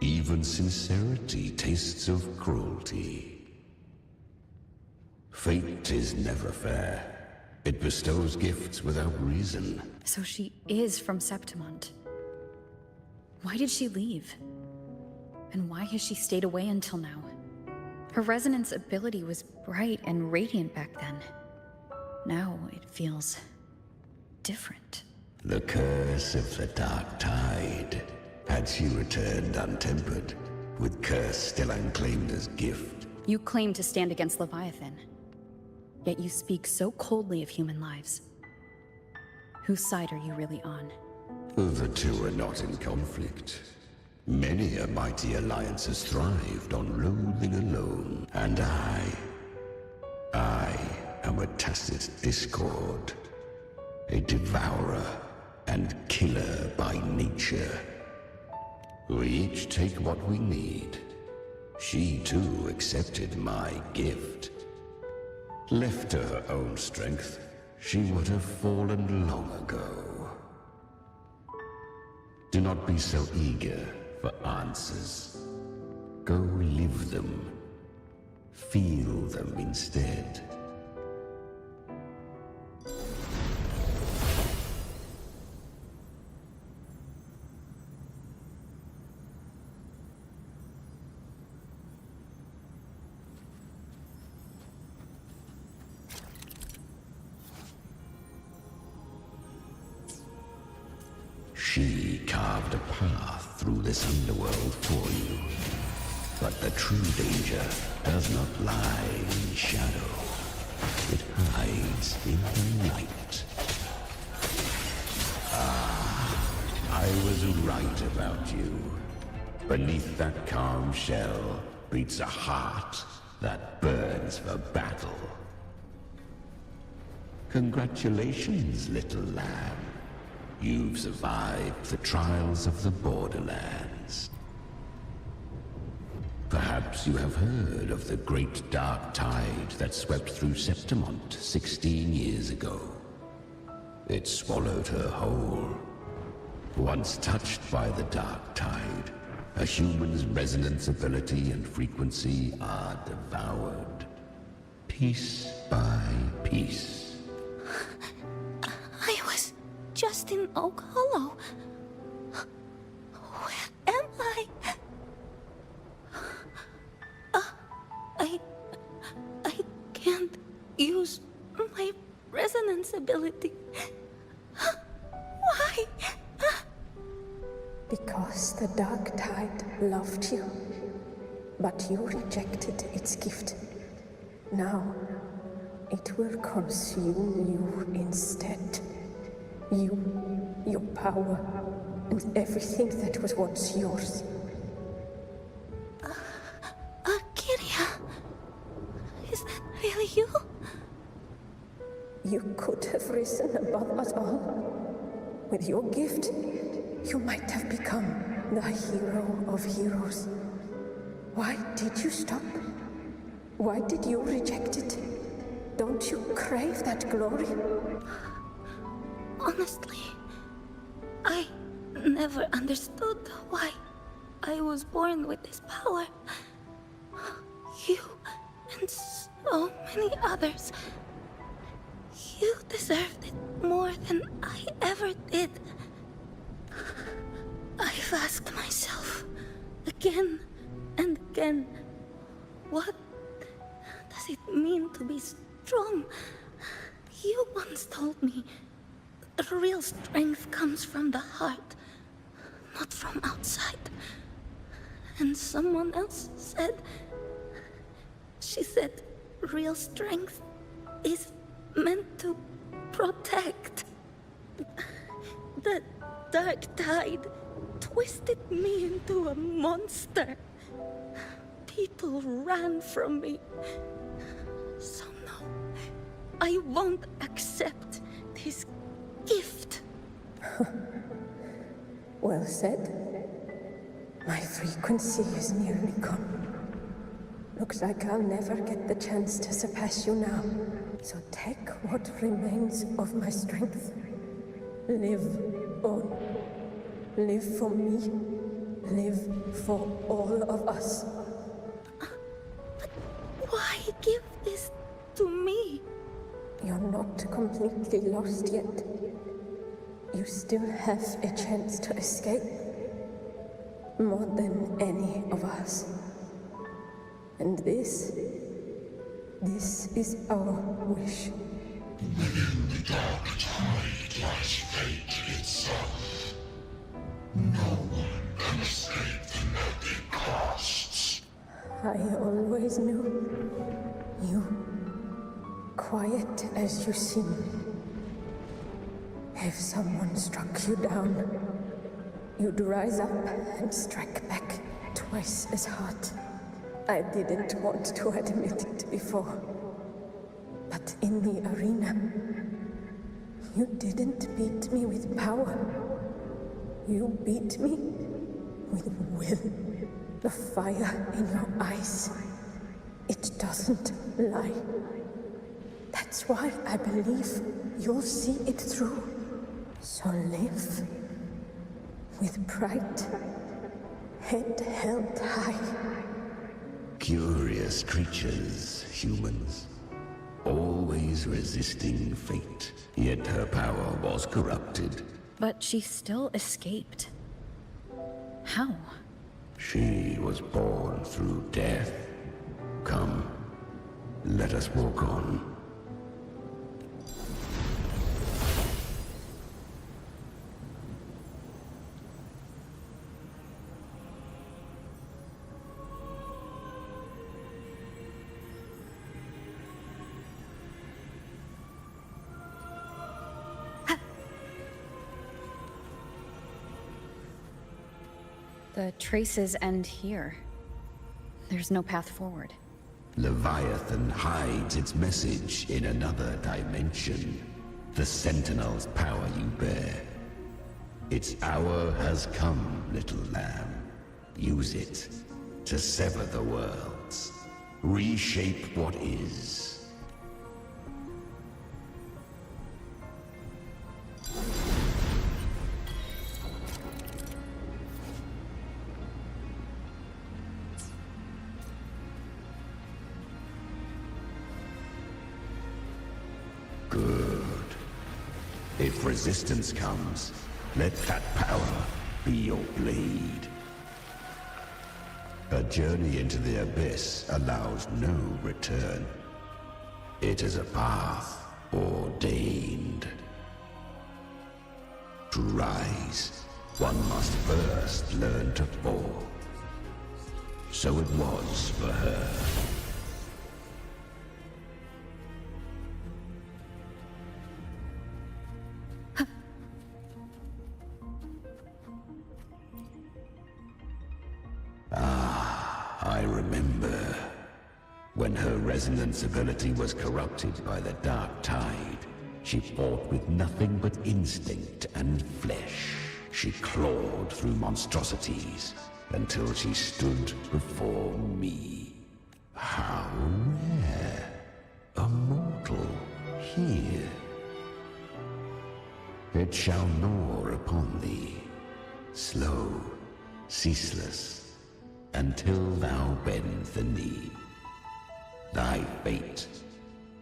even sincerity tastes of cruelty. Fate is never fair. It bestows gifts without reason. So she is from Septimont. Why did she leave? And why has she stayed away until now? Her resonance ability was bright and radiant back then. Now it feels different. The curse of the Dark Tide. Had she returned untempered, with curse still unclaimed as gift. You claim to stand against Leviathan, yet you speak so coldly of human lives. Whose side are you really on? The two are not in conflict. Many a mighty alliance has thrived on loathing alone, and I am a tacit discord. A devourer and killer by nature. We each take what we need. She too accepted my gift. Left to her own strength, she would have fallen long ago. Do not be so eager for answers. Go live them. Feel them instead. She carved a path through this underworld for you. But the true danger does not lie in shadow. It hides in the light. I was right about you. Beneath that calm shell beats a heart that burns for battle. Congratulations, little lamb. You've survived the trials of the Borderlands. Perhaps you have heard of the great dark tide that swept through Septimont 16 years ago. It swallowed her whole. Once touched by the dark tide, a human's resonance ability and frequency are devoured, piece by piece. I was just in Oak Hollow. Where am I? I can't use my resonance ability. Why? Because the Dark Tide loved you, but you rejected its gift. Now, it will consume you instead. You, your power, and everything that was once yours. Kyria, is that really you? You could have risen above us all. With your gift, you might have become the hero of heroes. Why did you stop? Why did you reject it? Don't you crave that glory? Honestly, I never understood why I was born with this power. You and so many others. You deserved it more than I ever did. I've asked myself again and again, what does it mean to be strong? You once told me that real strength comes from the heart, not from outside. And someone else said, she said, real strength is meant to protect. The dark tide twisted me into a monster. People ran from me. So no, I won't accept this gift. Well said. My frequency is nearly gone. Looks like I'll never get the chance to surpass you now. So take what remains of my strength. Live on. Live for me. Live for all of us. But why give this to me? You're not completely lost yet. You still have a chance to escape. More than any of us. And this is our wish. Within the dark tide lies fate itself. No one can escape the net it casts. I always knew you, quiet as you seem. If someone struck you down, you'd rise up and strike back twice as hard. I didn't want to admit it before, but in the arena, you didn't beat me with power. You beat me with will. The fire in your eyes, it doesn't lie. That's why I believe you'll see it through. So live with pride, head held high. Curious creatures, humans. Always resisting fate, yet her power was corrupted. But she still escaped. How? She was born through death. Come, let us walk on. The traces end here. There's no path forward. Leviathan hides its message in another dimension. The Sentinel's power you bear. Its hour has come, little lamb. Use it to sever the worlds. Reshape what is. If resistance comes, let that power be your blade. A journey into the abyss allows no return. It is a path ordained. To rise, one must first learn to fall. So it was for her. I remember when her resonance ability was corrupted by the dark tide. She fought with nothing but instinct and flesh. She clawed through monstrosities until she stood before me. How rare. A mortal here. It shall gnaw upon thee, slow, ceaseless, until thou bend the knee. Thy fate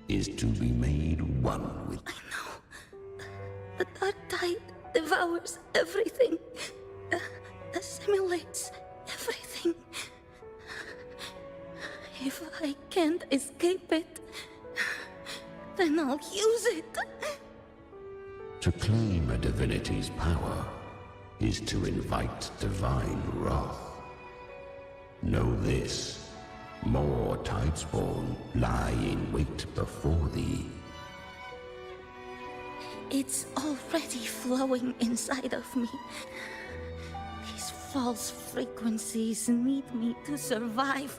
is to be made one with... I know. The dark tide devours everything. Assimilates everything. If I can't escape it, then I'll use it. To claim a divinity's power is to invite divine wrath. Know this, more Tidespawn lie in wait before thee. It's already flowing inside of me. These false frequencies need me to survive.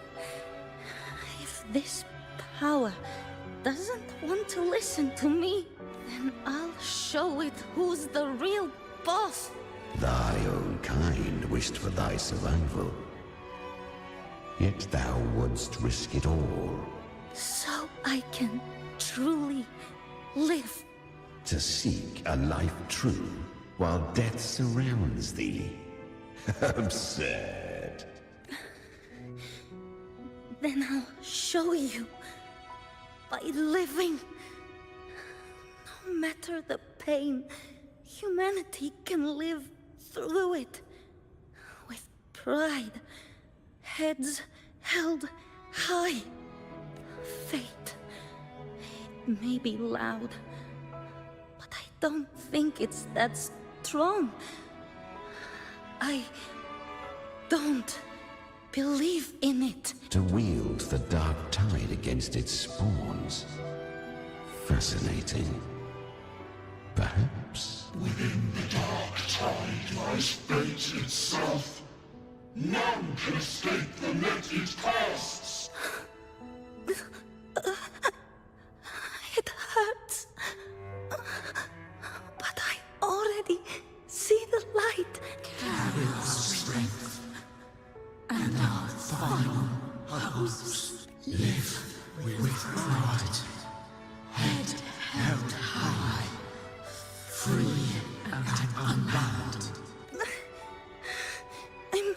If this power doesn't want to listen to me, then I'll show it who's the real boss. Thy own kind wished for thy survival. Yet thou wouldst risk it all. So I can truly live. To seek a life true while death surrounds thee. Absurd. Then I'll show you. By living. No matter the pain, humanity can live through it. With pride. Heads held high. Fate. It may be loud, but I don't think it's that strong. I don't believe in it. To wield the dark tide against its spawns. Fascinating. Perhaps. Within the dark tide lies fate itself. None can escape the net it casts. It hurts. But I already see the light. Carry our strength and our final hopes. Live with pride. Head held high. Free and unbound. I'm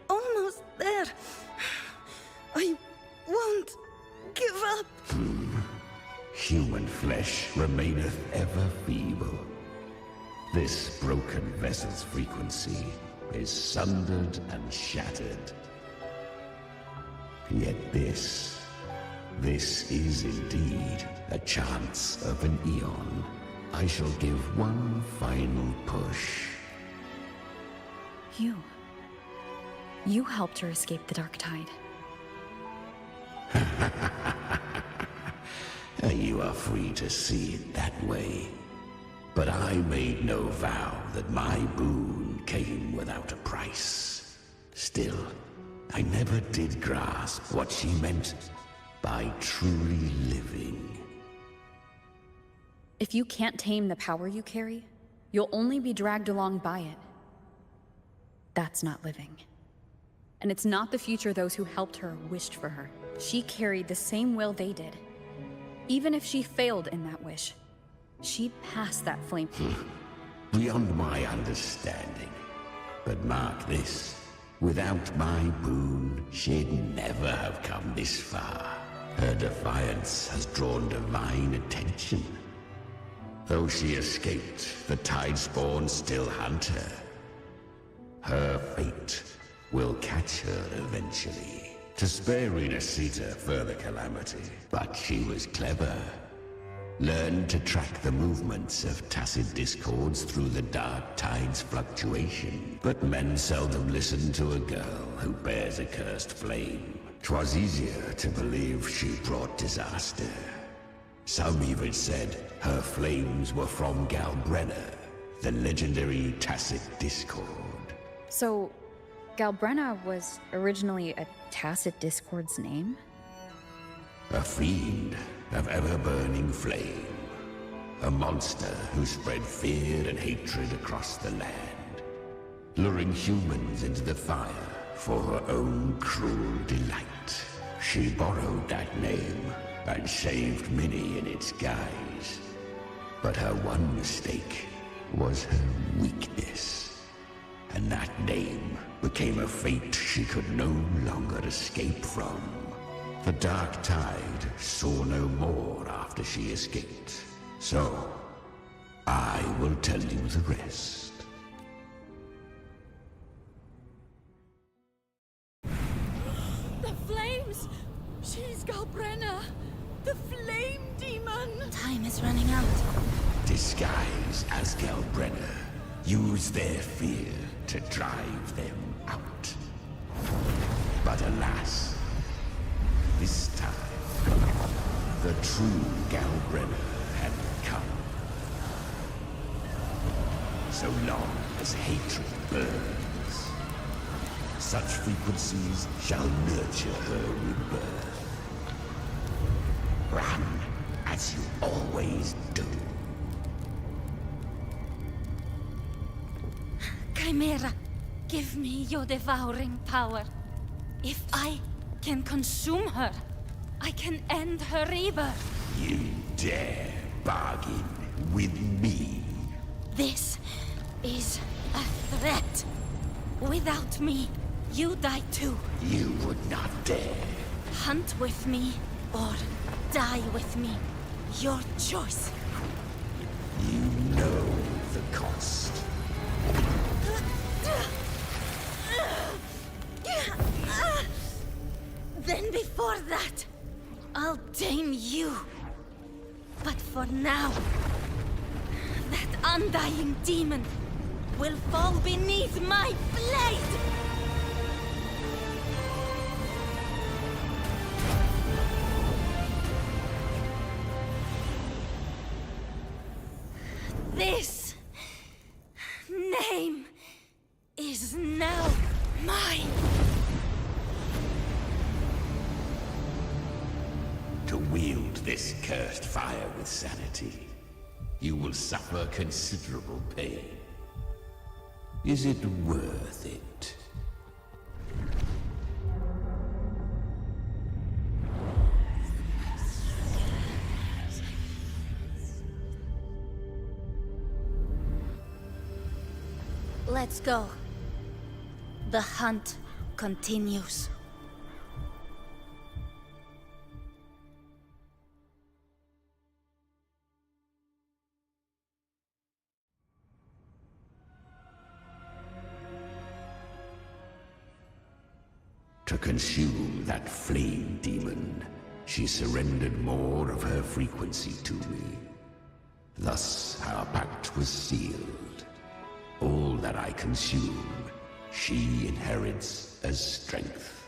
almost there. I won't give up. Human flesh remaineth ever feeble. This broken vessel's frequency is sundered and shattered. Yet this is indeed a chance of an eon. I shall give one final push. You helped her escape the dark tide. You are free to see it that way. But I made no vow that my boon came without a price. Still, I never did grasp what she meant by truly living. If you can't tame the power you carry, you'll only be dragged along by it. That's not living. And it's not the future those who helped her wished for her. She carried the same will they did. Even if she failed in that wish, she'd pass that flame. Beyond my understanding. But mark this, without my boon, she'd never have come this far. Her defiance has drawn divine attention. Though she escaped, the Tidespawn still hunt her. Her fate will catch her eventually. To spare Renasita further calamity. But she was clever. Learned to track the movements of tacit discords through the dark tide's fluctuation. But men seldom listen to a girl who bears a cursed flame. 'Twas easier to believe she brought disaster. Some even said her flames were from Galbrenna, the legendary tacit discord. So, Galbrenna was originally a tacit discord's name? A fiend of ever-burning flame. A monster who spread fear and hatred across the land, luring humans into the fire for her own cruel delight. She borrowed that name and saved many in its guise. But her one mistake was her weakness. And that name became a fate she could no longer escape from. The Dark Tide saw no more after she escaped. So, I will tell you the rest. The flames! She's Galbrenna! The flame demon! Time is running out. Disguise as Galbrenna. Use their fear to drive them out. But alas, this time, the true Galbrenna had come. So long as hatred burns, such frequencies shall nurture her rebirth. Run as you always do. Chimera, give me your devouring power. If I can consume her, I can end her rebirth. You dare bargain with me? This is a threat. Without me, you die too. You would not dare. Hunt with me, or die with me. Your choice. You know the cost. Then before that, I'll tame you. But for now, that undying demon will fall beneath my blade! This name is now mine. To wield this cursed fire with sanity, you will suffer considerable pain. Is it worth it? Let's go. The hunt continues. To consume that flame demon, she surrendered more of her frequency to me. Thus, our pact was sealed. All that I consume, she inherits as strength.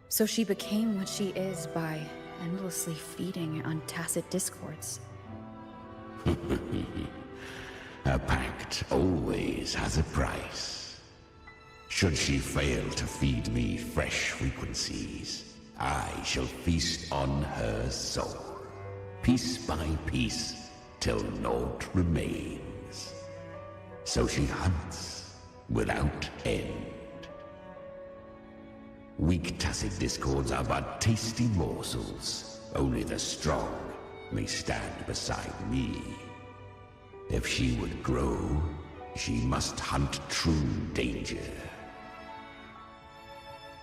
So she became what she is by endlessly feeding on tacit discords. A pact always has a price. Should she fail to feed me fresh frequencies, I shall feast on her soul, piece by piece, till naught remains. So she hunts without end. Weak tacit discords are but tasty morsels. Only the strong may stand beside me. If she would grow, she must hunt true danger.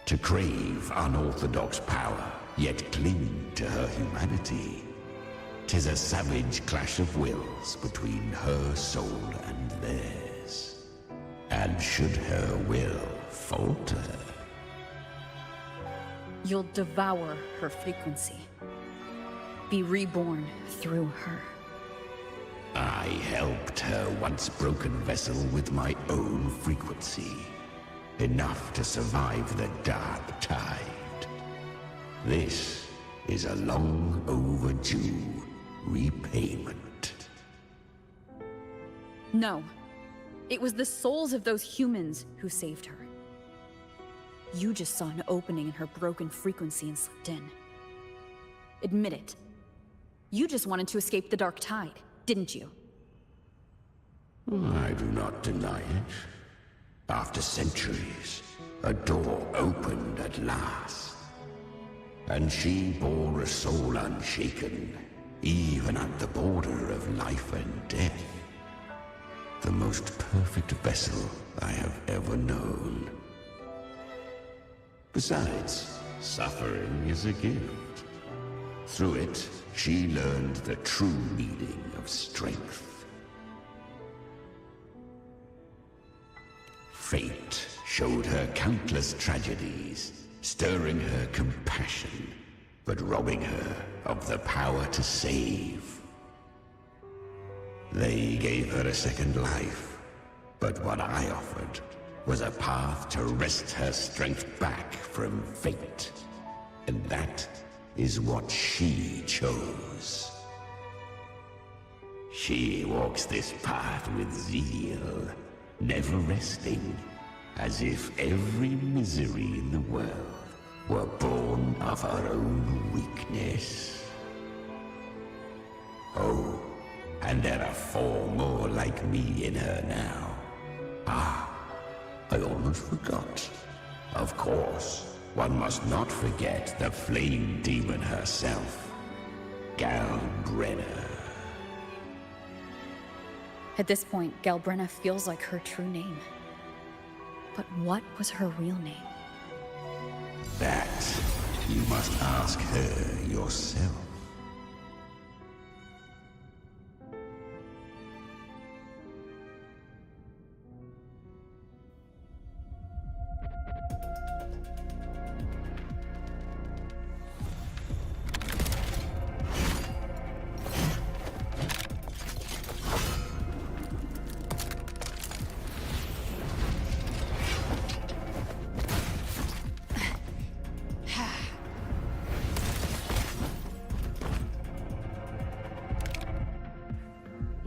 To crave unorthodox power, yet cling to her humanity, 'tis a savage clash of wills between her soul and theirs. And should her will falter, You'll devour her frequency. Be reborn through her. I helped her once broken vessel with my own frequency. Enough to survive the Dark Tide. This is a long overdue repayment. No. It was the souls of those humans who saved her. You just saw an opening in her broken frequency and slipped in. Admit it. You just wanted to escape the Dark Tide, didn't you? I do not deny it. After centuries, a door opened at last. and she bore a soul unshaken, even at the border of life and death. The most perfect vessel I have ever known. Besides, suffering is a gift. Through it, she learned the true meaning of strength. Fate showed her countless tragedies, stirring her compassion, but robbing her of the power to save. They gave her a second life, but what I offered was a path to wrest her strength back from fate. And that is what she chose. She walks this path with zeal, never resting, as if every misery in the world were born of her own weakness. Oh, and there are 4 more like me in her now. Ah, I almost forgot. Of course, one must not forget the flame demon herself, Galbrenna. At this point, Galbrenna feels like her true name. But what was her real name? That you must ask her yourself.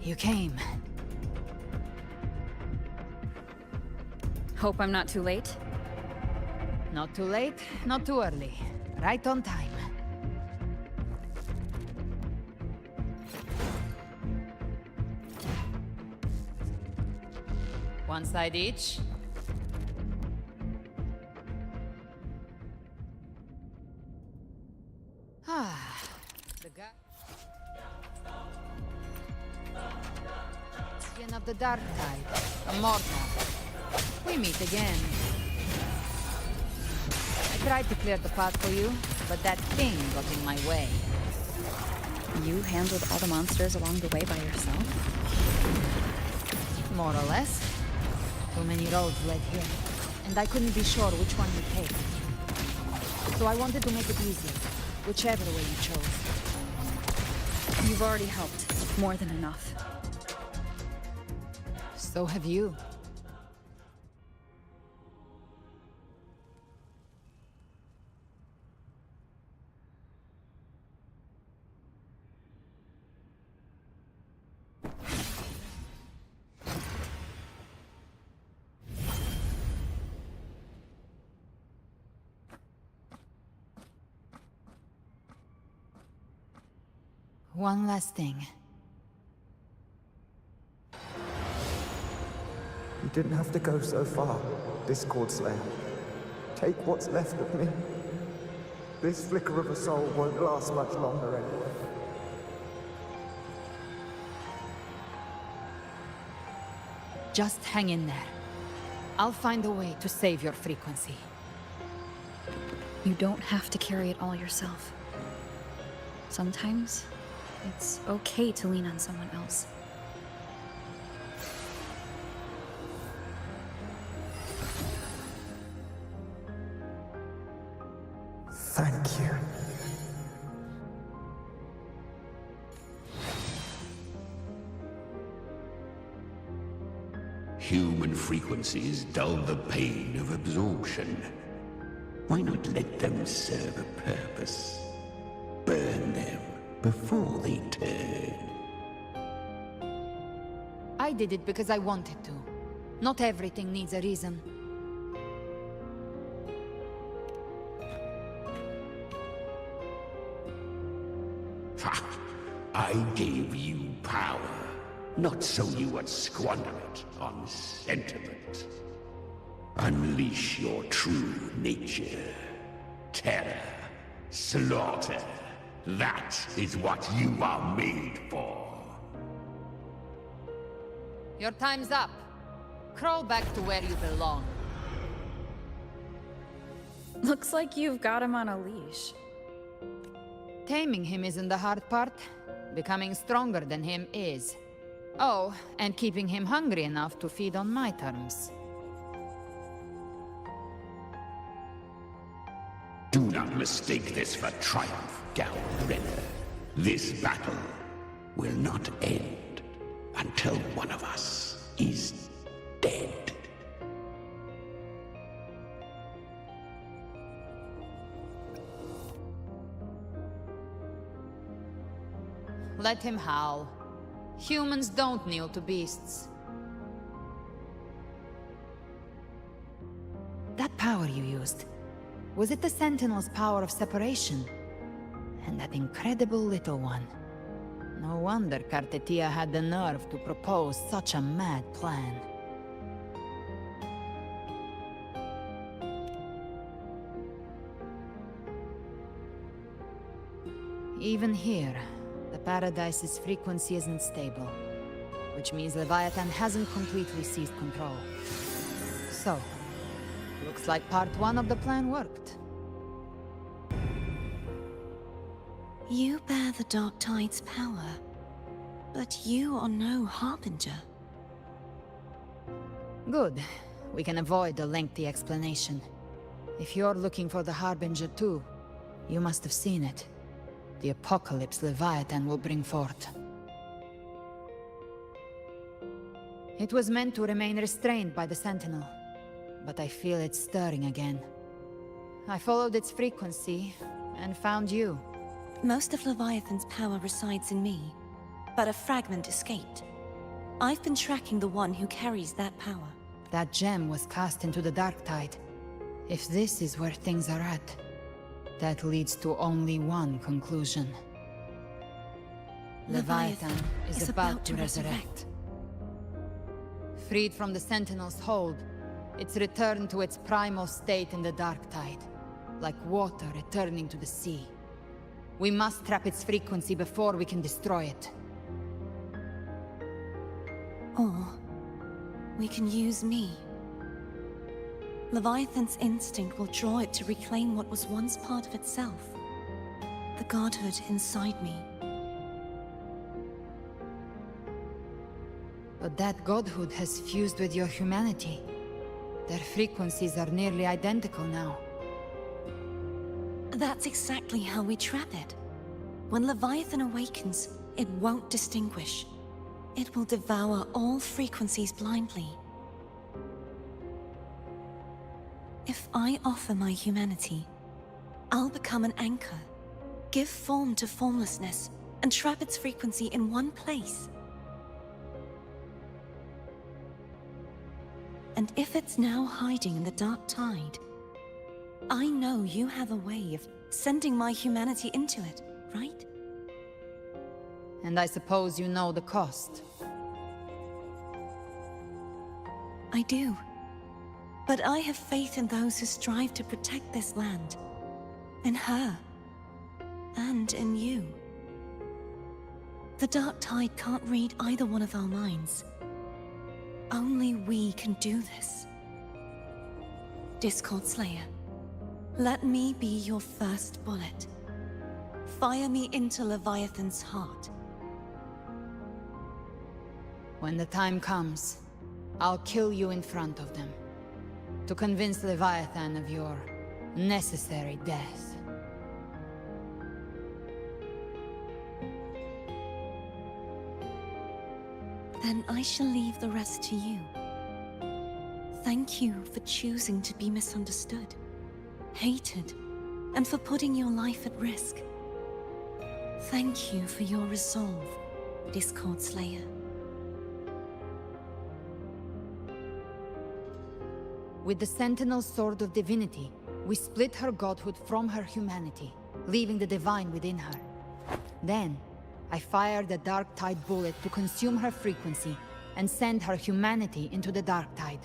You came. Hope I'm not too late? Not too late, not too early. Right on time. One side each. Ah, the guy. Skin of the dark tide, a mortar. We meet again. I tried to clear the path for you, but that thing got in my way. You handled all the monsters along the way by yourself? More or less. Too many roads led here, and I couldn't be sure which one you'd take. So I wanted to make it easier, whichever way you chose. You've already helped. More than enough. So have you. One last thing. You didn't have to go so far, Discord Slayer. Take what's left of me. This flicker of a soul won't last much longer anyway. Just hang in there. I'll find a way to save your frequency. You don't have to carry it all yourself. Sometimes, it's okay to lean on someone else. Thank you. Human frequencies dull the pain of absorption. Why not let them serve a purpose? Burn them before they turn. I did it because I wanted to. Not everything needs a reason. Ha! I gave you power, not so you would squander it on sentiment. Unleash your true nature, terror, Slaughter. That is what you are made for. Your time's up. Crawl back to where you belong. Looks like you've got him on a leash. Taming him isn't the hard part. Becoming stronger than him is. Oh, and keeping him hungry enough to feed on my terms. Do not mistake this for triumph, Gal Renner. This battle will not end until one of us is dead. Let him howl. Humans don't kneel to beasts. That power you used, was it the Sentinel's power of separation? And that incredible little one. No wonder Cartetia had the nerve to propose such a mad plan. Even here, the Paradise's frequency isn't stable, which means Leviathan hasn't completely seized control. So, looks like part one of the plan worked. You bear the Dark Tide's power, but you are no Harbinger. Good. We can avoid a lengthy explanation. If you're looking for the Harbinger too, you must have seen it. The apocalypse Leviathan will bring forth. It was meant to remain restrained by the Sentinel, but I feel it stirring again. I followed its frequency, and found you. Most of Leviathan's power resides in me, but a fragment escaped. I've been tracking the one who carries that power. That gem was cast into the Dark Tide. If this is where things are at, that leads to only one conclusion. Leviathan is about to resurrect. Freed from the Sentinel's hold, it's returned to its primal state in the Dark Tide, like water returning to the sea. We must trap its frequency before we can destroy it. Or we can use me. Leviathan's instinct will draw it to reclaim what was once part of itself. The godhood inside me. But that godhood has fused with your humanity. Their frequencies are nearly identical now. That's exactly how we trap it. When Leviathan awakens, it won't distinguish. It will devour all frequencies blindly. If I offer my humanity, I'll become an anchor, give form to formlessness, and trap its frequency in one place. And if it's now hiding in the Dark Tide, I know you have a way of sending my humanity into it, right? And I suppose you know the cost. I do. But I have faith in those who strive to protect this land. In her. And in you. The Dark Tide can't read either one of our minds. Only we can do this. Discord Slayer, let me be your first bullet. Fire me into Leviathan's heart. When the time comes, I'll kill you in front of them. To convince Leviathan of your necessary death. Then I shall leave the rest to you. Thank you for choosing to be misunderstood, hated, and for putting your life at risk. Thank you for your resolve, Discord Slayer. With the Sentinel's Sword of Divinity, we split her godhood from her humanity, leaving the divine within her. Then, I fired the Dark Tide bullet to consume her frequency and send her humanity into the Dark Tide.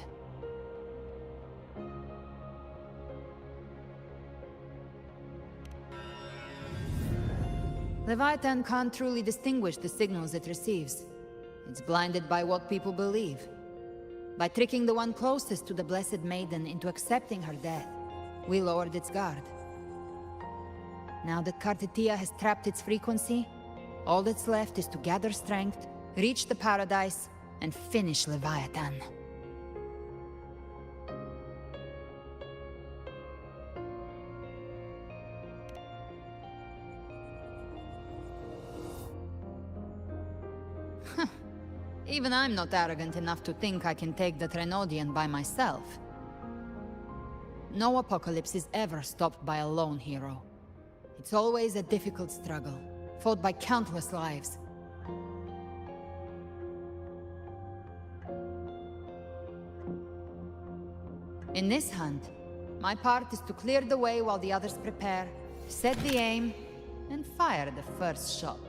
Leviathan can't truly distinguish the signals it receives. It's blinded by what people believe. By tricking the one closest to the Blessed Maiden into accepting her death, we lowered its guard. Now that Kartetia has trapped its frequency, all that's left is to gather strength, reach the paradise, and finish Leviathan. Even I'm not arrogant enough to think I can take the Trenodian by myself. No apocalypse is ever stopped by a lone hero. It's always a difficult struggle, fought by countless lives. In this hunt, my part is to clear the way while the others prepare, set the aim, and fire the first shot.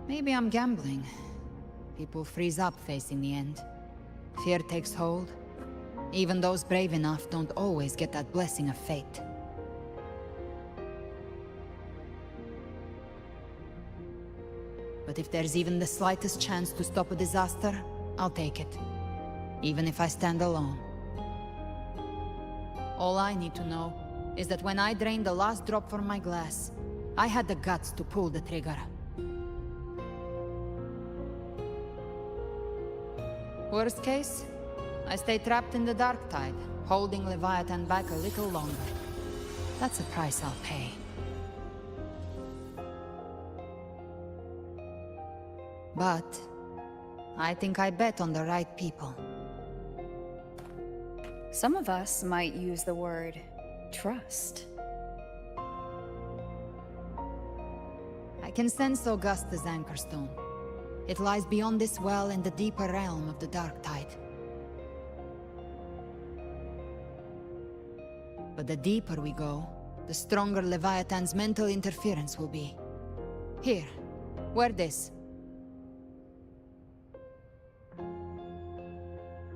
Maybe I'm gambling. People freeze up facing the end. Fear takes hold. Even those brave enough don't always get that blessing of fate. But if there's even the slightest chance to stop a disaster, I'll take it. Even if I stand alone. All I need to know is that when I drained the last drop from my glass, I had the guts to pull the trigger. Worst case, I stay trapped in the dark tide, holding Leviathan back a little longer. That's a price I'll pay. But I think I bet on the right people. Some of us might use the word trust. I can sense Augusta's anchorstone. It lies beyond this well in the deeper realm of the dark tide. But the deeper we go, the stronger Leviathan's mental interference will be. Here, wear this.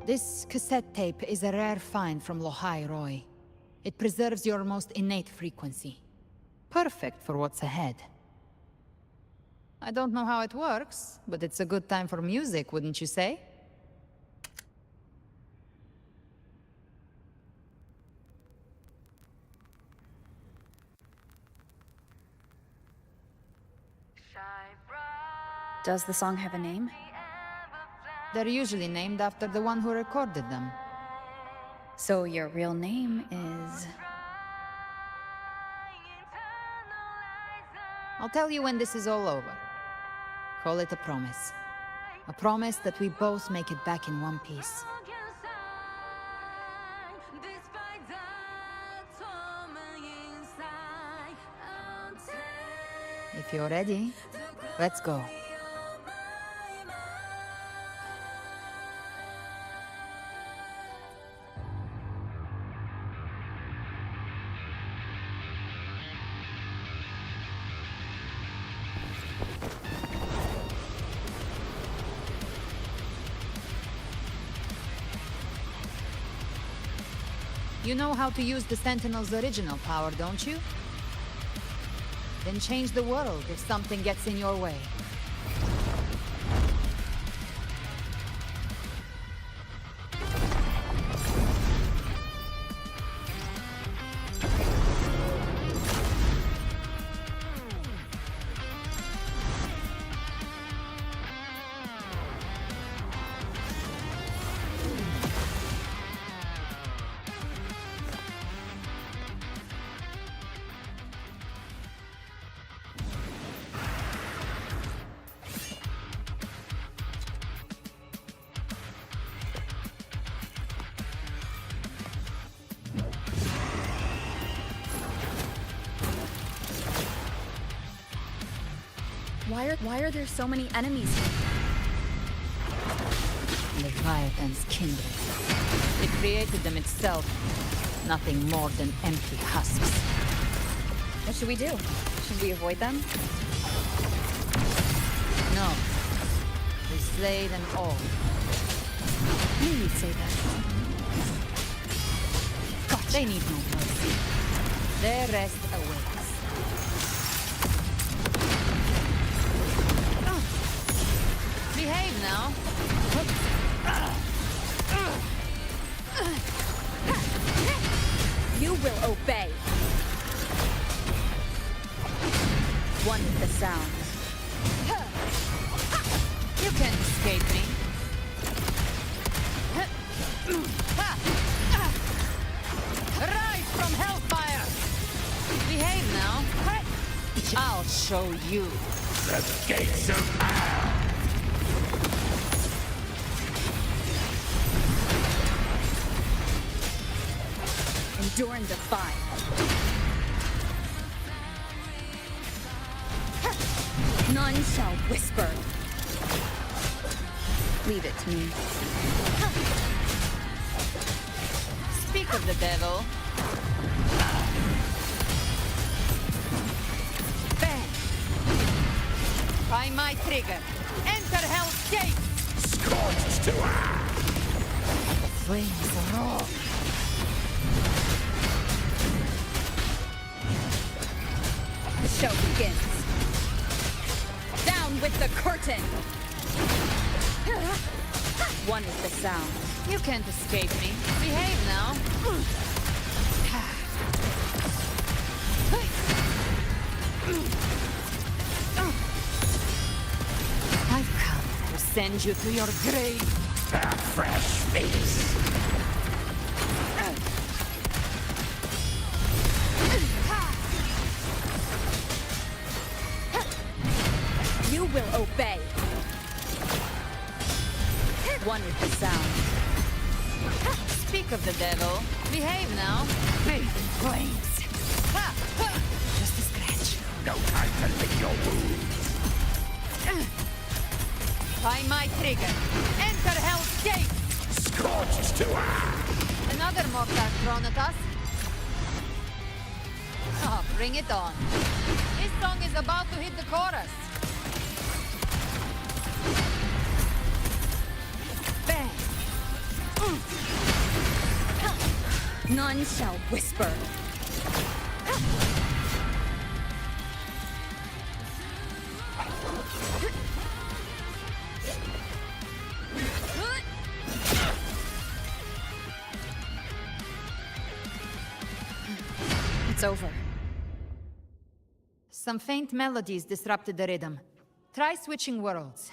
This cassette tape is a rare find from Lohai Roy. It preserves your most innate frequency. Perfect for what's ahead. I don't know how it works, but it's a good time for music, wouldn't you say? Does the song have a name? They're usually named after the one who recorded them. So your real name is... I'll tell you when this is all over. Call it a promise. A promise that we both make it back in one piece. If you're ready, let's go. You know how to use the Sentinel's original power, don't you? Then change the world if something gets in your way. Why are there so many enemies here? Leviathan's kindred. It created them itself. Nothing more than empty husks. What should we do? Should we avoid them? No. We slay them all. You would say that. God, they need no mercy. Their rest awaits. Behave now. You will obey. One with the sound. You can't escape me. Rise from hellfire! Behave now. I'll show you. The gates of hell! Endure and defy. None shall whisper. Leave it to me. Speak of the devil. Bang! By my trigger. Enter Hell's Gate! Scorched to The flames roar. The show begins. Down with the curtain! One with the sound. You can't escape me. Behave now. I've come to send you to your grave. a fresh face. You will obey. One with the sound. Speak of the devil. Behave now. Bathe in flames. Just a scratch. No time to lick your wounds. By my trigger. Enter Hell's Gate. Scorched to Another mortar thrown at us. Oh, bring it on. This song is about to hit the chorus. Bang! None shall whisper. It's over. Some faint melodies disrupted the rhythm. Try switching worlds.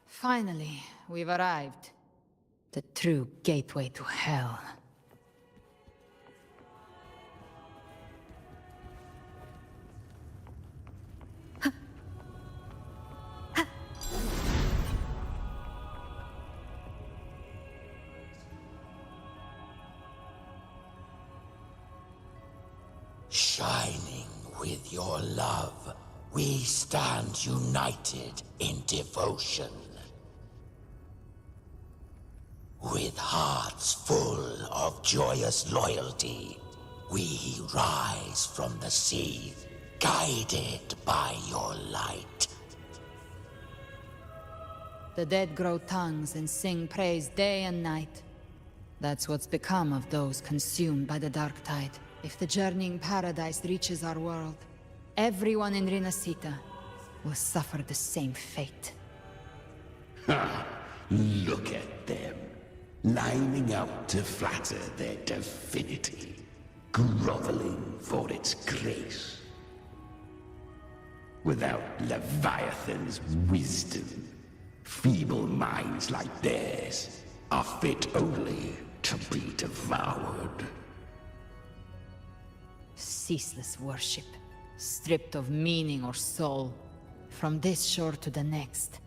Finally, we've arrived. The true gateway to hell. Shining with your love, we stand united in devotion. With hearts full of joyous loyalty, we rise from the sea, guided by your light. The dead grow tongues and sing praise day and night. That's what's become of those consumed by the dark tide. If the journeying paradise reaches our world, everyone in Rinasita will suffer the same fate. Ha! Look at them, lining up to flatter their divinity, groveling for its grace. Without Leviathan's wisdom, feeble minds like theirs are fit only to be devoured. Ceaseless worship, stripped of meaning or soul. From this shore to the next.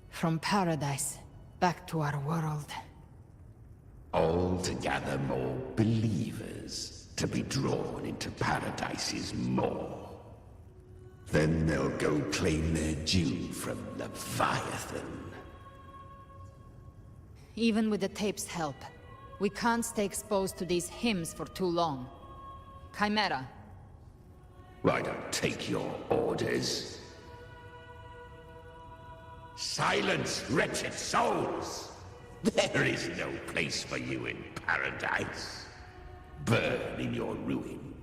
From paradise, back to our world. All to gather more believers, to be drawn into Paradise's maw. Then they'll go claim their due from Leviathan. Even with the tape's help, we can't stay exposed to these hymns for too long. Chimera, I don't take your orders. Silence, wretched souls! There is no place for you in paradise. Burn in your ruin,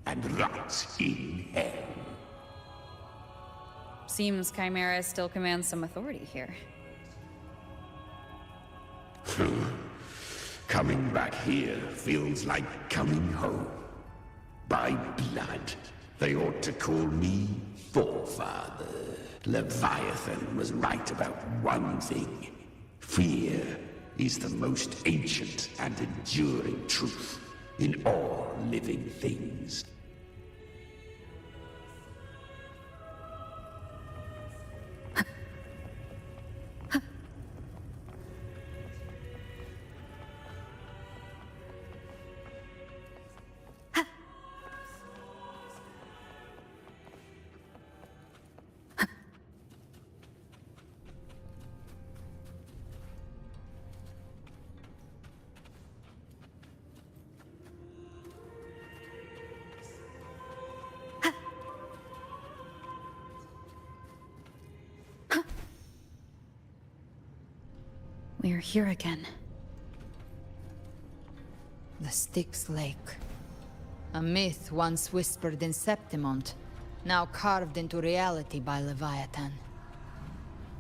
and rot in hell. Seems Chimera still commands some authority here. Coming back here feels like coming home. By blood, they ought to call me Forefather. Leviathan was right about one thing. Fear is the most ancient and enduring truth in all living things. We're here again. The Styx Lake. A myth once whispered in Septimont, now carved into reality by Leviathan.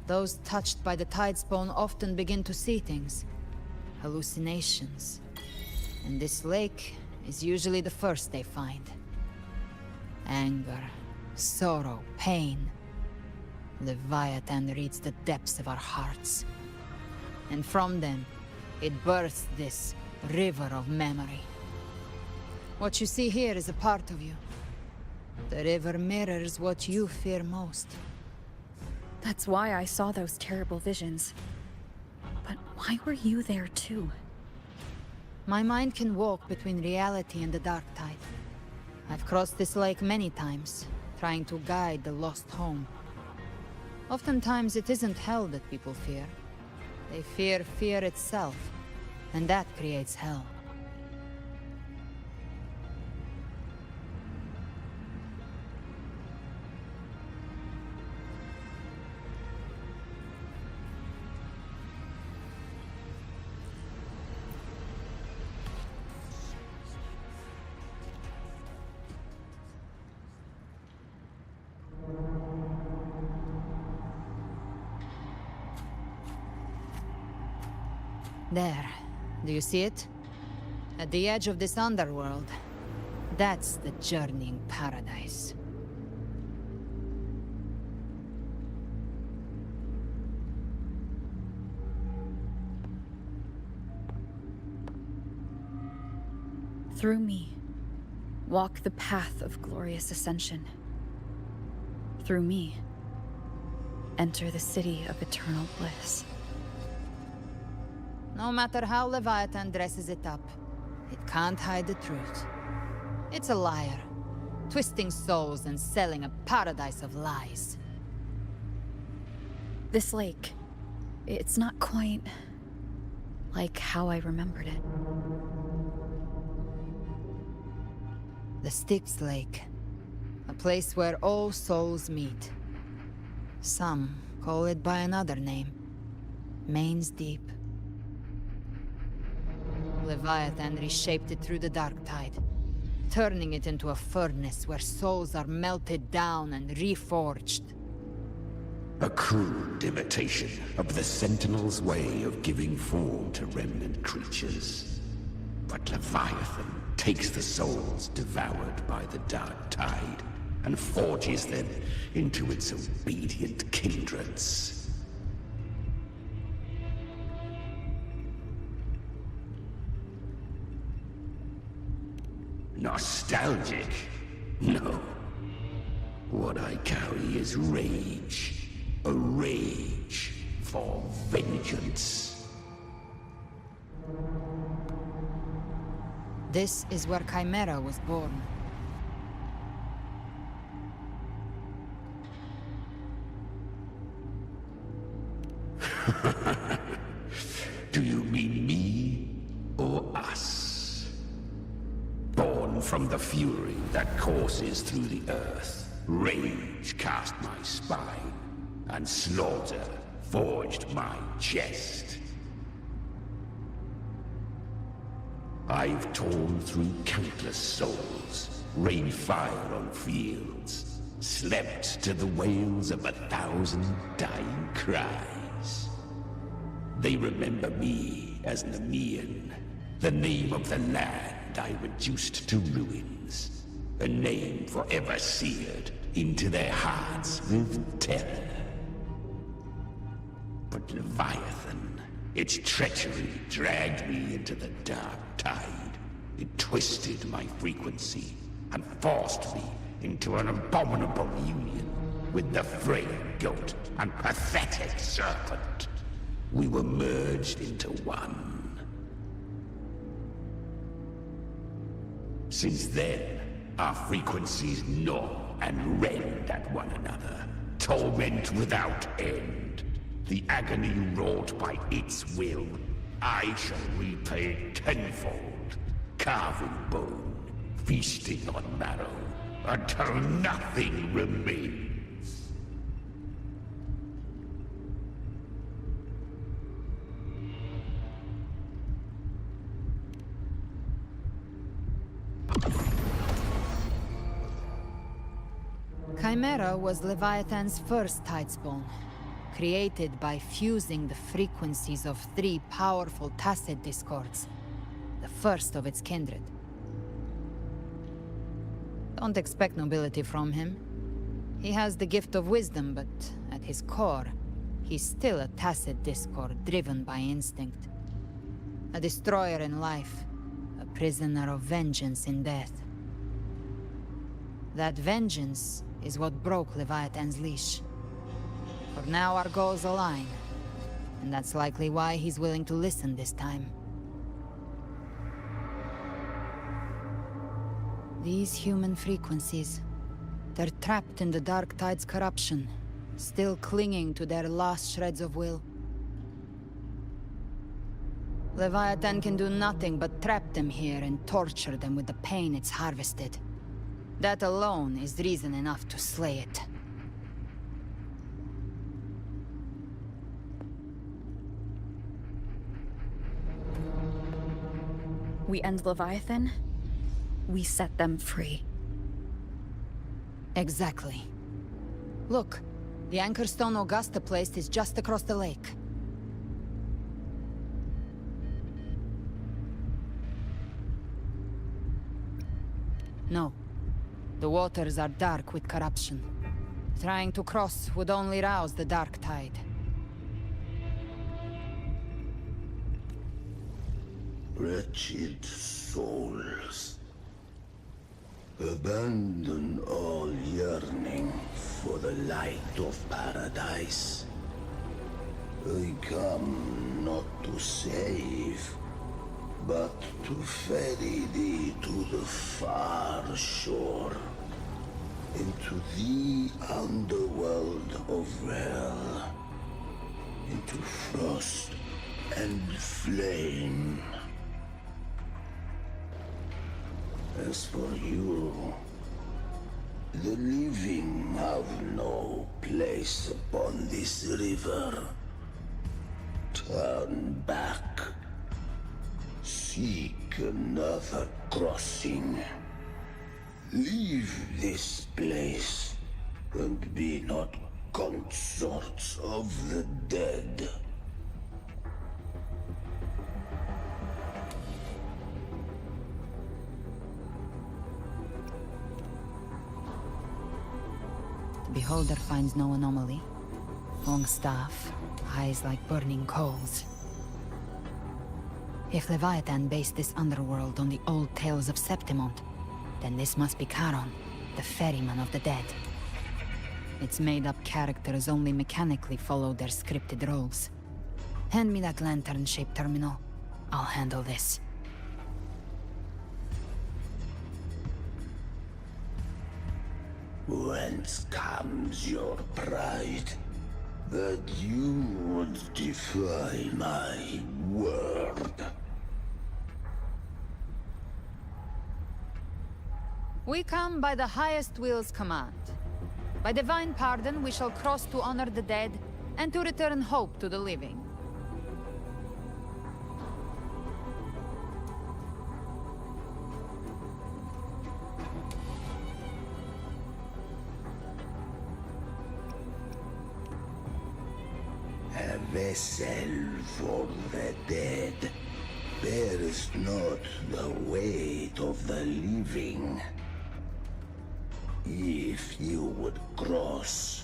Those touched by the Tidespawn often begin to see things. Hallucinations. And this lake is usually the first they find. Anger, sorrow, pain. Leviathan reads the depths of our hearts. And from them, it births this river of memory. What you see here is a part of you. The river mirrors what you fear most. That's why I saw those terrible visions. But why were you there too? My mind can walk between reality and the dark tide. I've crossed this lake many times, trying to guide the lost home. Oftentimes it isn't hell that people fear. They fear fear itself, and that creates hell. There. Do you see it? At the edge of this underworld. That's the journeying paradise. Through me, walk the path of glorious ascension. Through me, enter the city of eternal bliss. No matter how Leviathan dresses it up, it can't hide the truth. It's a liar, twisting souls and selling a paradise of lies. This lake, it's not quite like how I remembered it. The Styx Lake, a place where all souls meet. Some call it by another name, Main's Deep. Leviathan reshaped it through the dark tide, turning it into a furnace where souls are melted down and reforged. A crude imitation of the Sentinel's way of giving form to remnant creatures. But Leviathan takes the souls devoured by the dark tide and forges them into its obedient kindreds. Nostalgic? No. What I carry is rage. A rage for vengeance. This is where Chimera was born. Do you mean me or us? Born from the fury that courses through the earth. Rage cast my spine, and slaughter forged my chest. I've torn through countless souls, rained fire on fields, slept to the wails of 1,000 dying cries. They remember me as Nemean, the name of the land I reduced to ruins, a name forever seared into their hearts with terror. But Leviathan, its treachery dragged me into the dark tide. It twisted my frequency and forced me into an abominable union with the frail goat and pathetic serpent. We were merged into one. Since then, our frequencies gnaw and rend at one another, torment without end. The agony wrought by its will, I shall repay tenfold, carving bone, feasting on marrow, until nothing remains. Chimera was Leviathan's first Tidespawn, created by fusing the frequencies of 3 powerful tacit discords, the first of its kindred. Don't expect nobility from him. He has the gift of wisdom, but at his core, he's still a tacit discord driven by instinct. A destroyer in life, a prisoner of vengeance in death. That vengeance is what broke Leviathan's leash. For now our goals align, and that's likely why he's willing to listen this time. These human frequencies, they're trapped in the Dark Tide's corruption, still clinging to their last shreds of will. Leviathan can do nothing but trap them here and torture them with the pain it's harvested. That alone is reason enough to slay it. We end Leviathan, we set them free. Exactly. Look, the anchor stone Augusta placed is just across the lake. No. The waters are dark with corruption. Trying to cross would only rouse the Dark Tide. Wretched souls, abandon all yearning for the light of paradise. I come not to save, but to ferry thee to the far shore, into the underworld of hell, into frost and flame. As for you, the living have no place upon this river. Turn back. Seek another crossing. Leave this place, and be not consorts of the dead. The beholder finds no anomaly. Long staff, eyes like burning coals. If Leviathan based this underworld on the old tales of Septimont, then this must be Charon, the ferryman of the dead. Its made-up characters only mechanically follow their scripted roles. Hand me that lantern-shaped terminal. I'll handle this. Whence comes your pride? That you would defy my word? We come by the highest will's command. By divine pardon, we shall cross to honor the dead and to return hope to the living. A vessel for the dead bears not the weight of the living. If you would cross,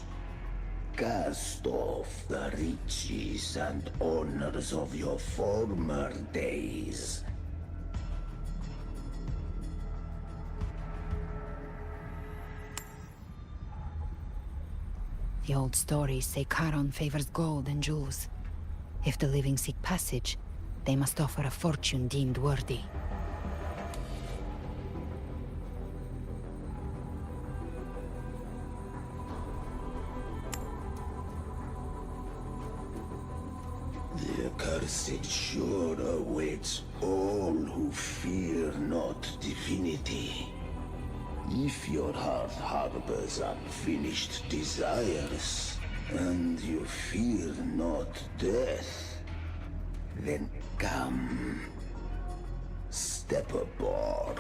cast off the riches and honors of your former days. The old stories say Charon favors gold and jewels. If the living seek passage, they must offer a fortune deemed worthy. The accursed sure awaits all who fear not divinity. If your heart harbors unfinished desires, and you fear not death, then come, step aboard.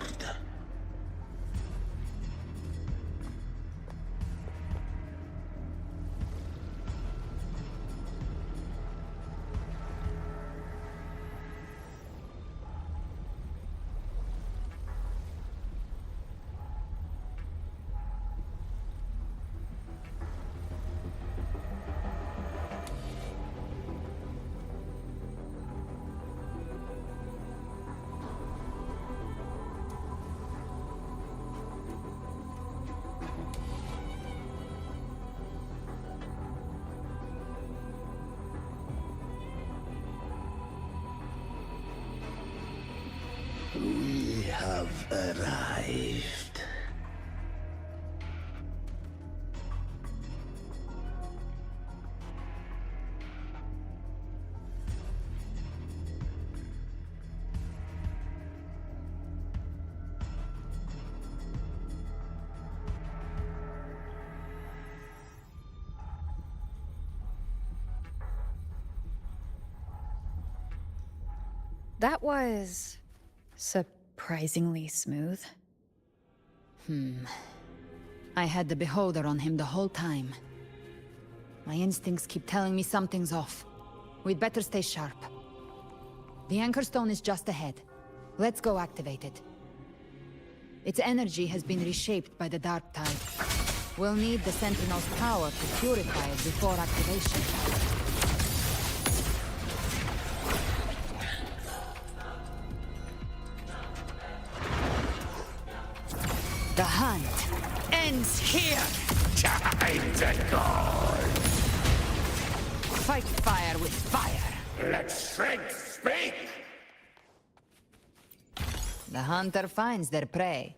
We have arrived. That was surprisingly smooth. I had the beholder on him the whole time. My instincts keep telling me something's off. We'd better stay sharp. The Anchor Stone is just ahead. Let's go activate it. Its energy has been reshaped by the Dark Tide. We'll need the Sentinel's power to purify it before activation. The hunt ends here! Time to go! Fight fire with fire! Let strength speak! The hunter finds their prey.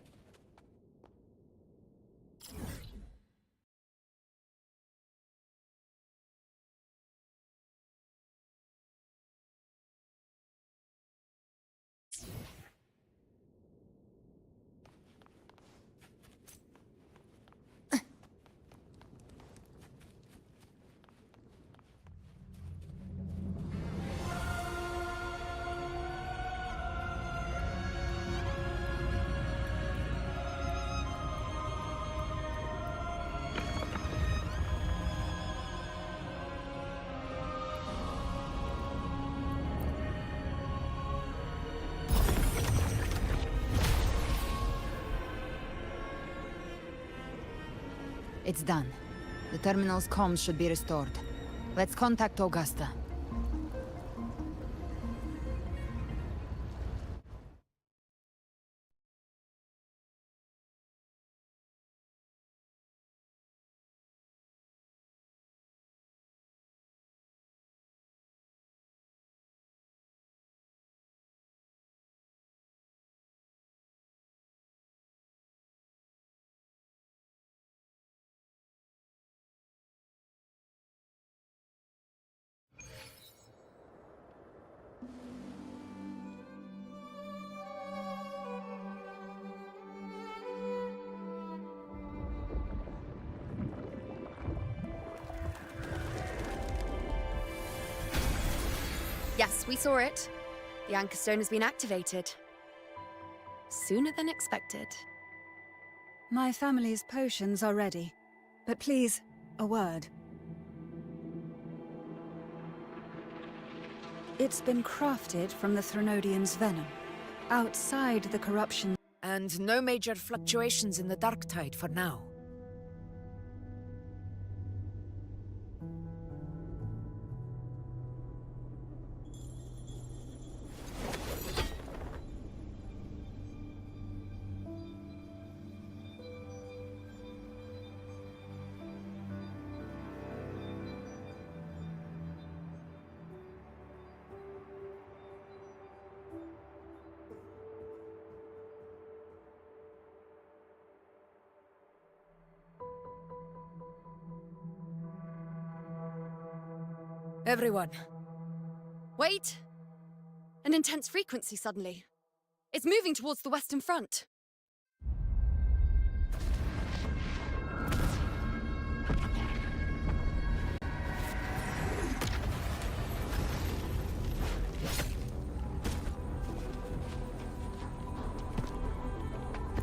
It's done. The terminal's comms should be restored. Let's contact Augusta. Yes, we saw it. The Anchor Stone has been activated. Sooner than expected. My family's potions are ready. But please, a word. It's been crafted from the Threnodian's venom. Outside the corruption... And no major fluctuations in the dark tide for now. Everyone. Wait! An intense frequency suddenly. It's moving towards the Western Front.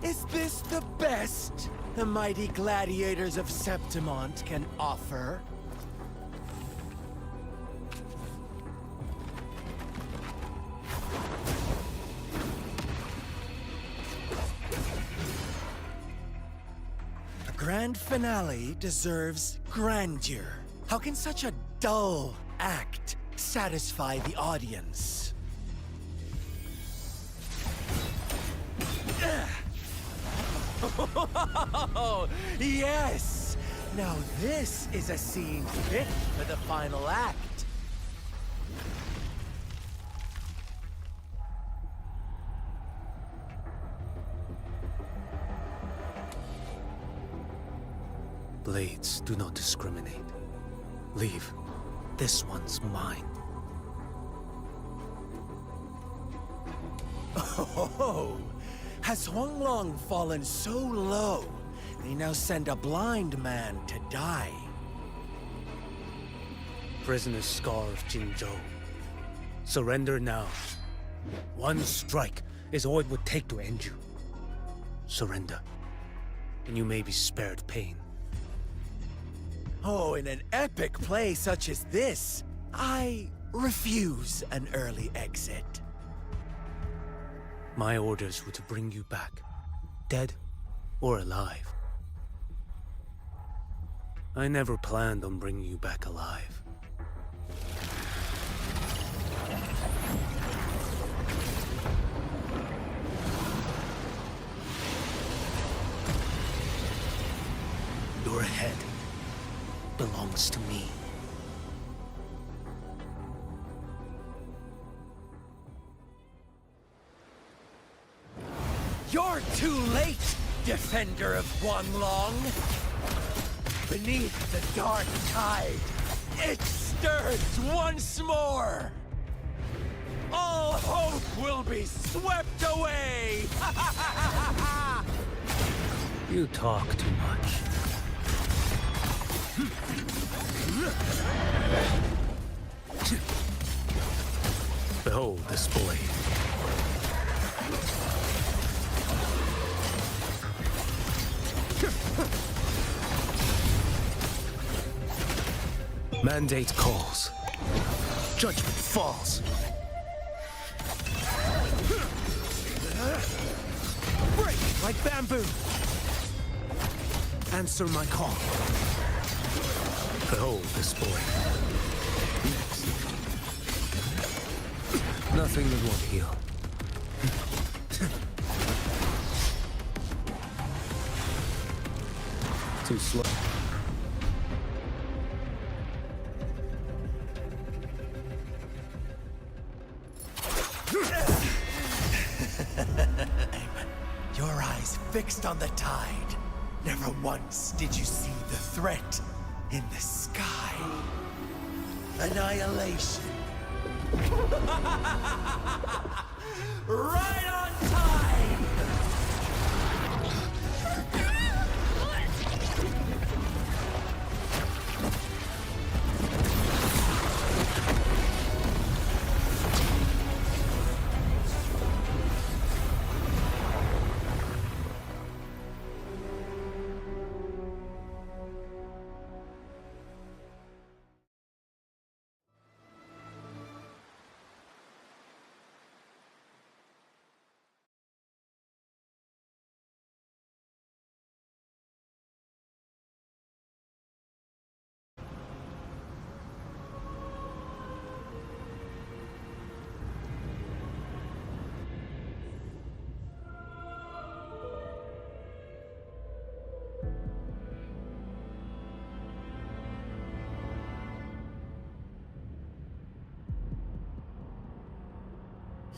Is this the best the mighty gladiators of Septimont can offer? A grand finale deserves grandeur. How can such a dull act satisfy the audience? Oh, yes! Now this is a scene fit for the final act. Blades do not discriminate. Leave. This one's mine. Oh, has Huanglong fallen so low, they now send a blind man to die? Prisoner Scar of Jinzhou. Surrender now. One strike is all it would take to end you. Surrender, and you may be spared pain. Oh, in an epic play such as this, I refuse an early exit. My orders were to bring you back, dead or alive. I never planned on bringing you back alive. Your head belongs to me. You're too late, defender of Huanglong! Beneath the dark tide, it stirs once more! All hope will be swept away! You talk too much. Behold this blade. Mandate calls. Judgment falls. Break like bamboo. Answer my call. Behold this blade. Nothing that won't heal. Too slow. Your eyes fixed on the tide. Never once did you see the threat in the sky. Annihilation. Right on time!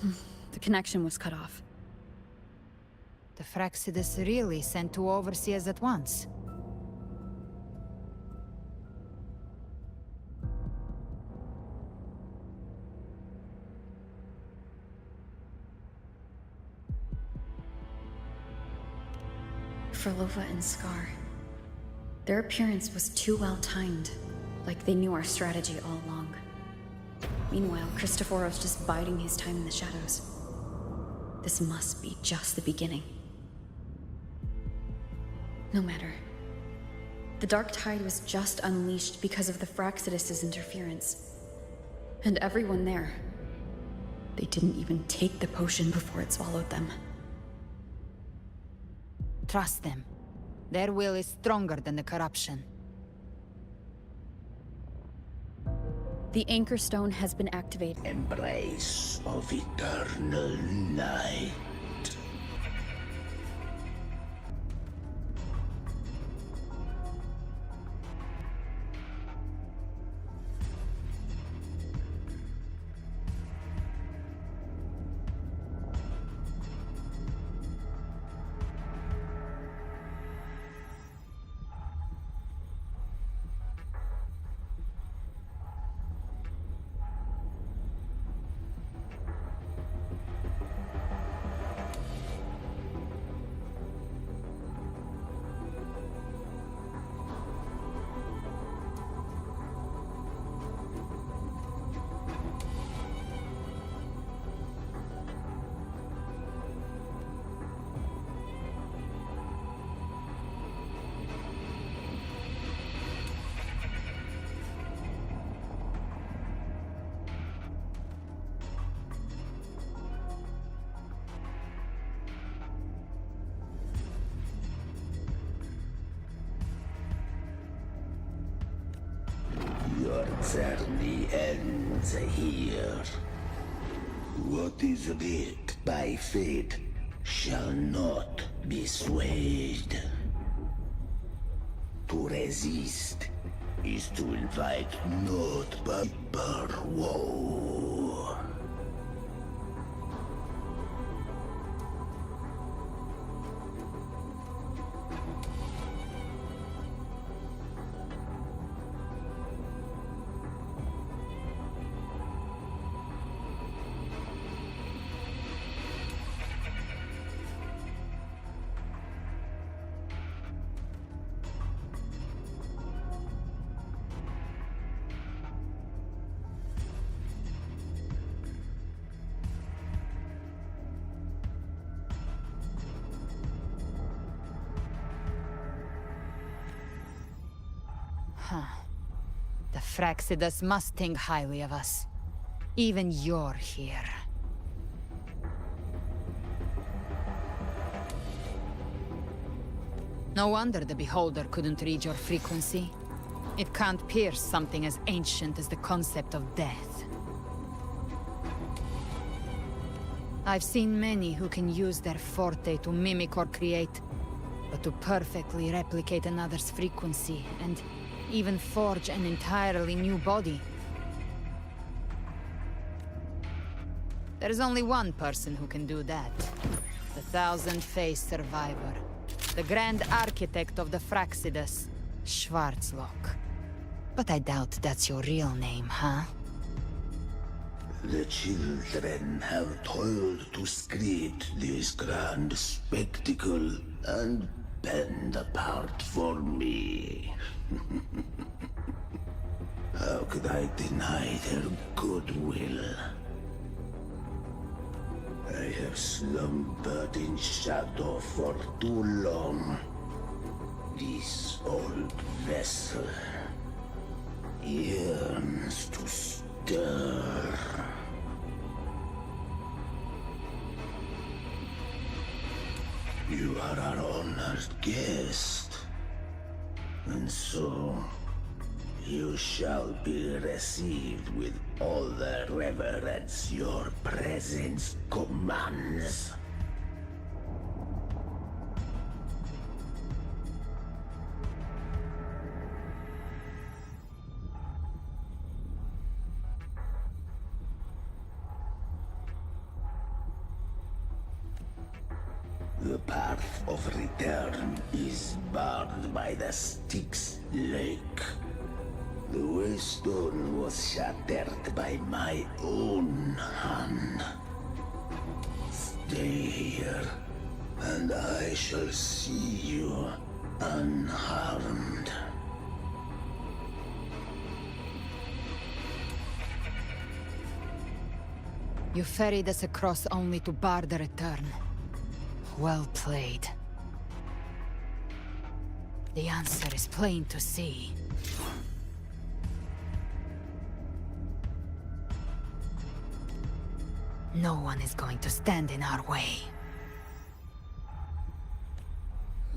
The connection was cut off. The Fraxidus really sent two overseers at once. Frolova and Scar. Their appearance was too well timed, like they knew our strategy all along. Meanwhile, Christophoros just biding his time in the shadows. This must be just the beginning. No matter. The Dark Tide was just unleashed because of the Fraxidus' interference. And everyone there, they didn't even take the potion before it swallowed them. Trust them. Their will is stronger than the corruption. The Anchor Stone has been activated. Embrace of eternal night. Your journey ends here. What is writ by fate shall not be swayed. To resist is to invite naught but woe. The Fraxidus must think highly of us. Even you're here. No wonder the Beholder couldn't read your frequency. It can't pierce something as ancient as the concept of death. I've seen many who can use their forte to mimic or create, but to perfectly replicate another's frequency and even forge an entirely new body. There's only one person who can do that. The Thousand-Faced Survivor. The Grand Architect of the Fraxidus, Schwarzlock. But I doubt that's your real name, huh? The children have toiled to create this grand spectacle and bend apart for me. How could I deny their goodwill? I have slumbered in shadow for too long. This old vessel yearns to stir. You are our honored guest, and so you shall be received with all the reverence your presence commands. The path of return is barred by the Styx Lake. The waystone was shattered by my own hand. Stay here, and I shall see you unharmed. You ferried us across only to bar the return. Well played. The answer is plain to see. No one is going to stand in our way.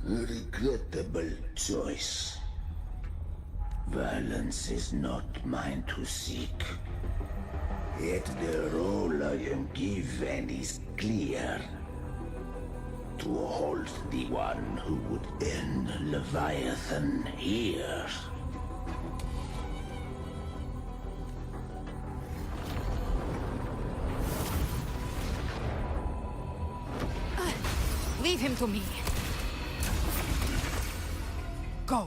A regrettable choice. Violence is not mine to seek. Yet the role I am given is clear. To hold the one who would end Leviathan here. Leave him to me. Go.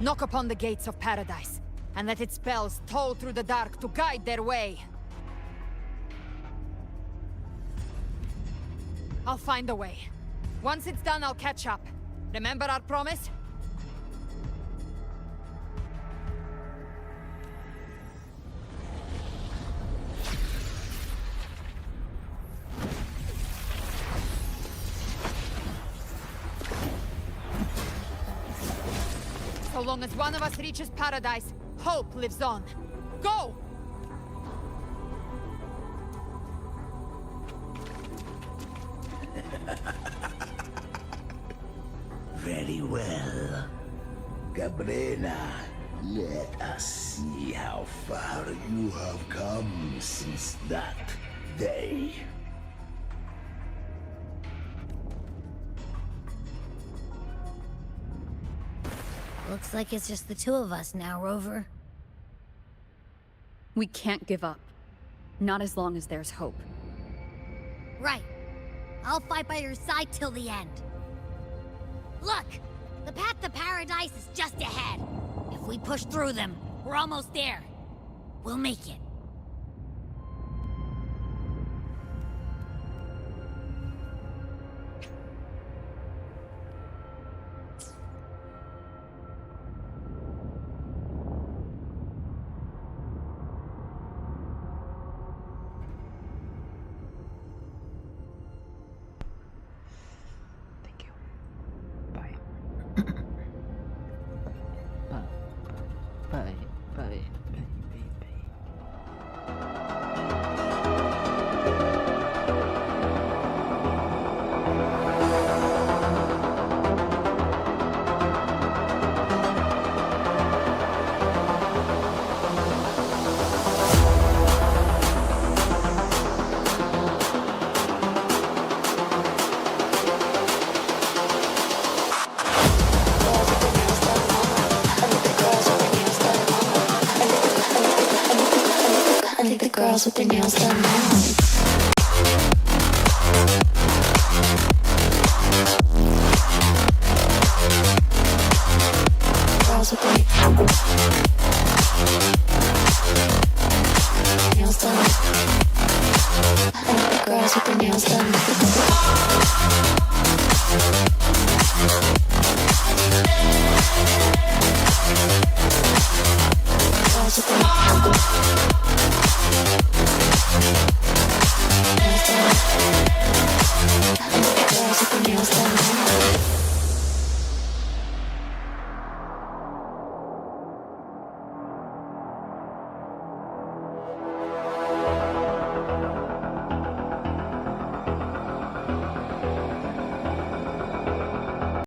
Knock upon the gates of paradise, and let its spells toll through the dark to guide their way. I'll find a way. Once it's done, I'll catch up. Remember our promise? So long as one of us reaches paradise, hope lives on. Go! Very well. Cabrera, let us see how far you have come since that day. Looks like it's just the two of us now, Rover. We can't give up. Not as long as there's hope. Right. I'll fight by your side till the end. Look! The path to paradise is just ahead. If we push through them, we're almost there. We'll make it. Girls with their nails done now.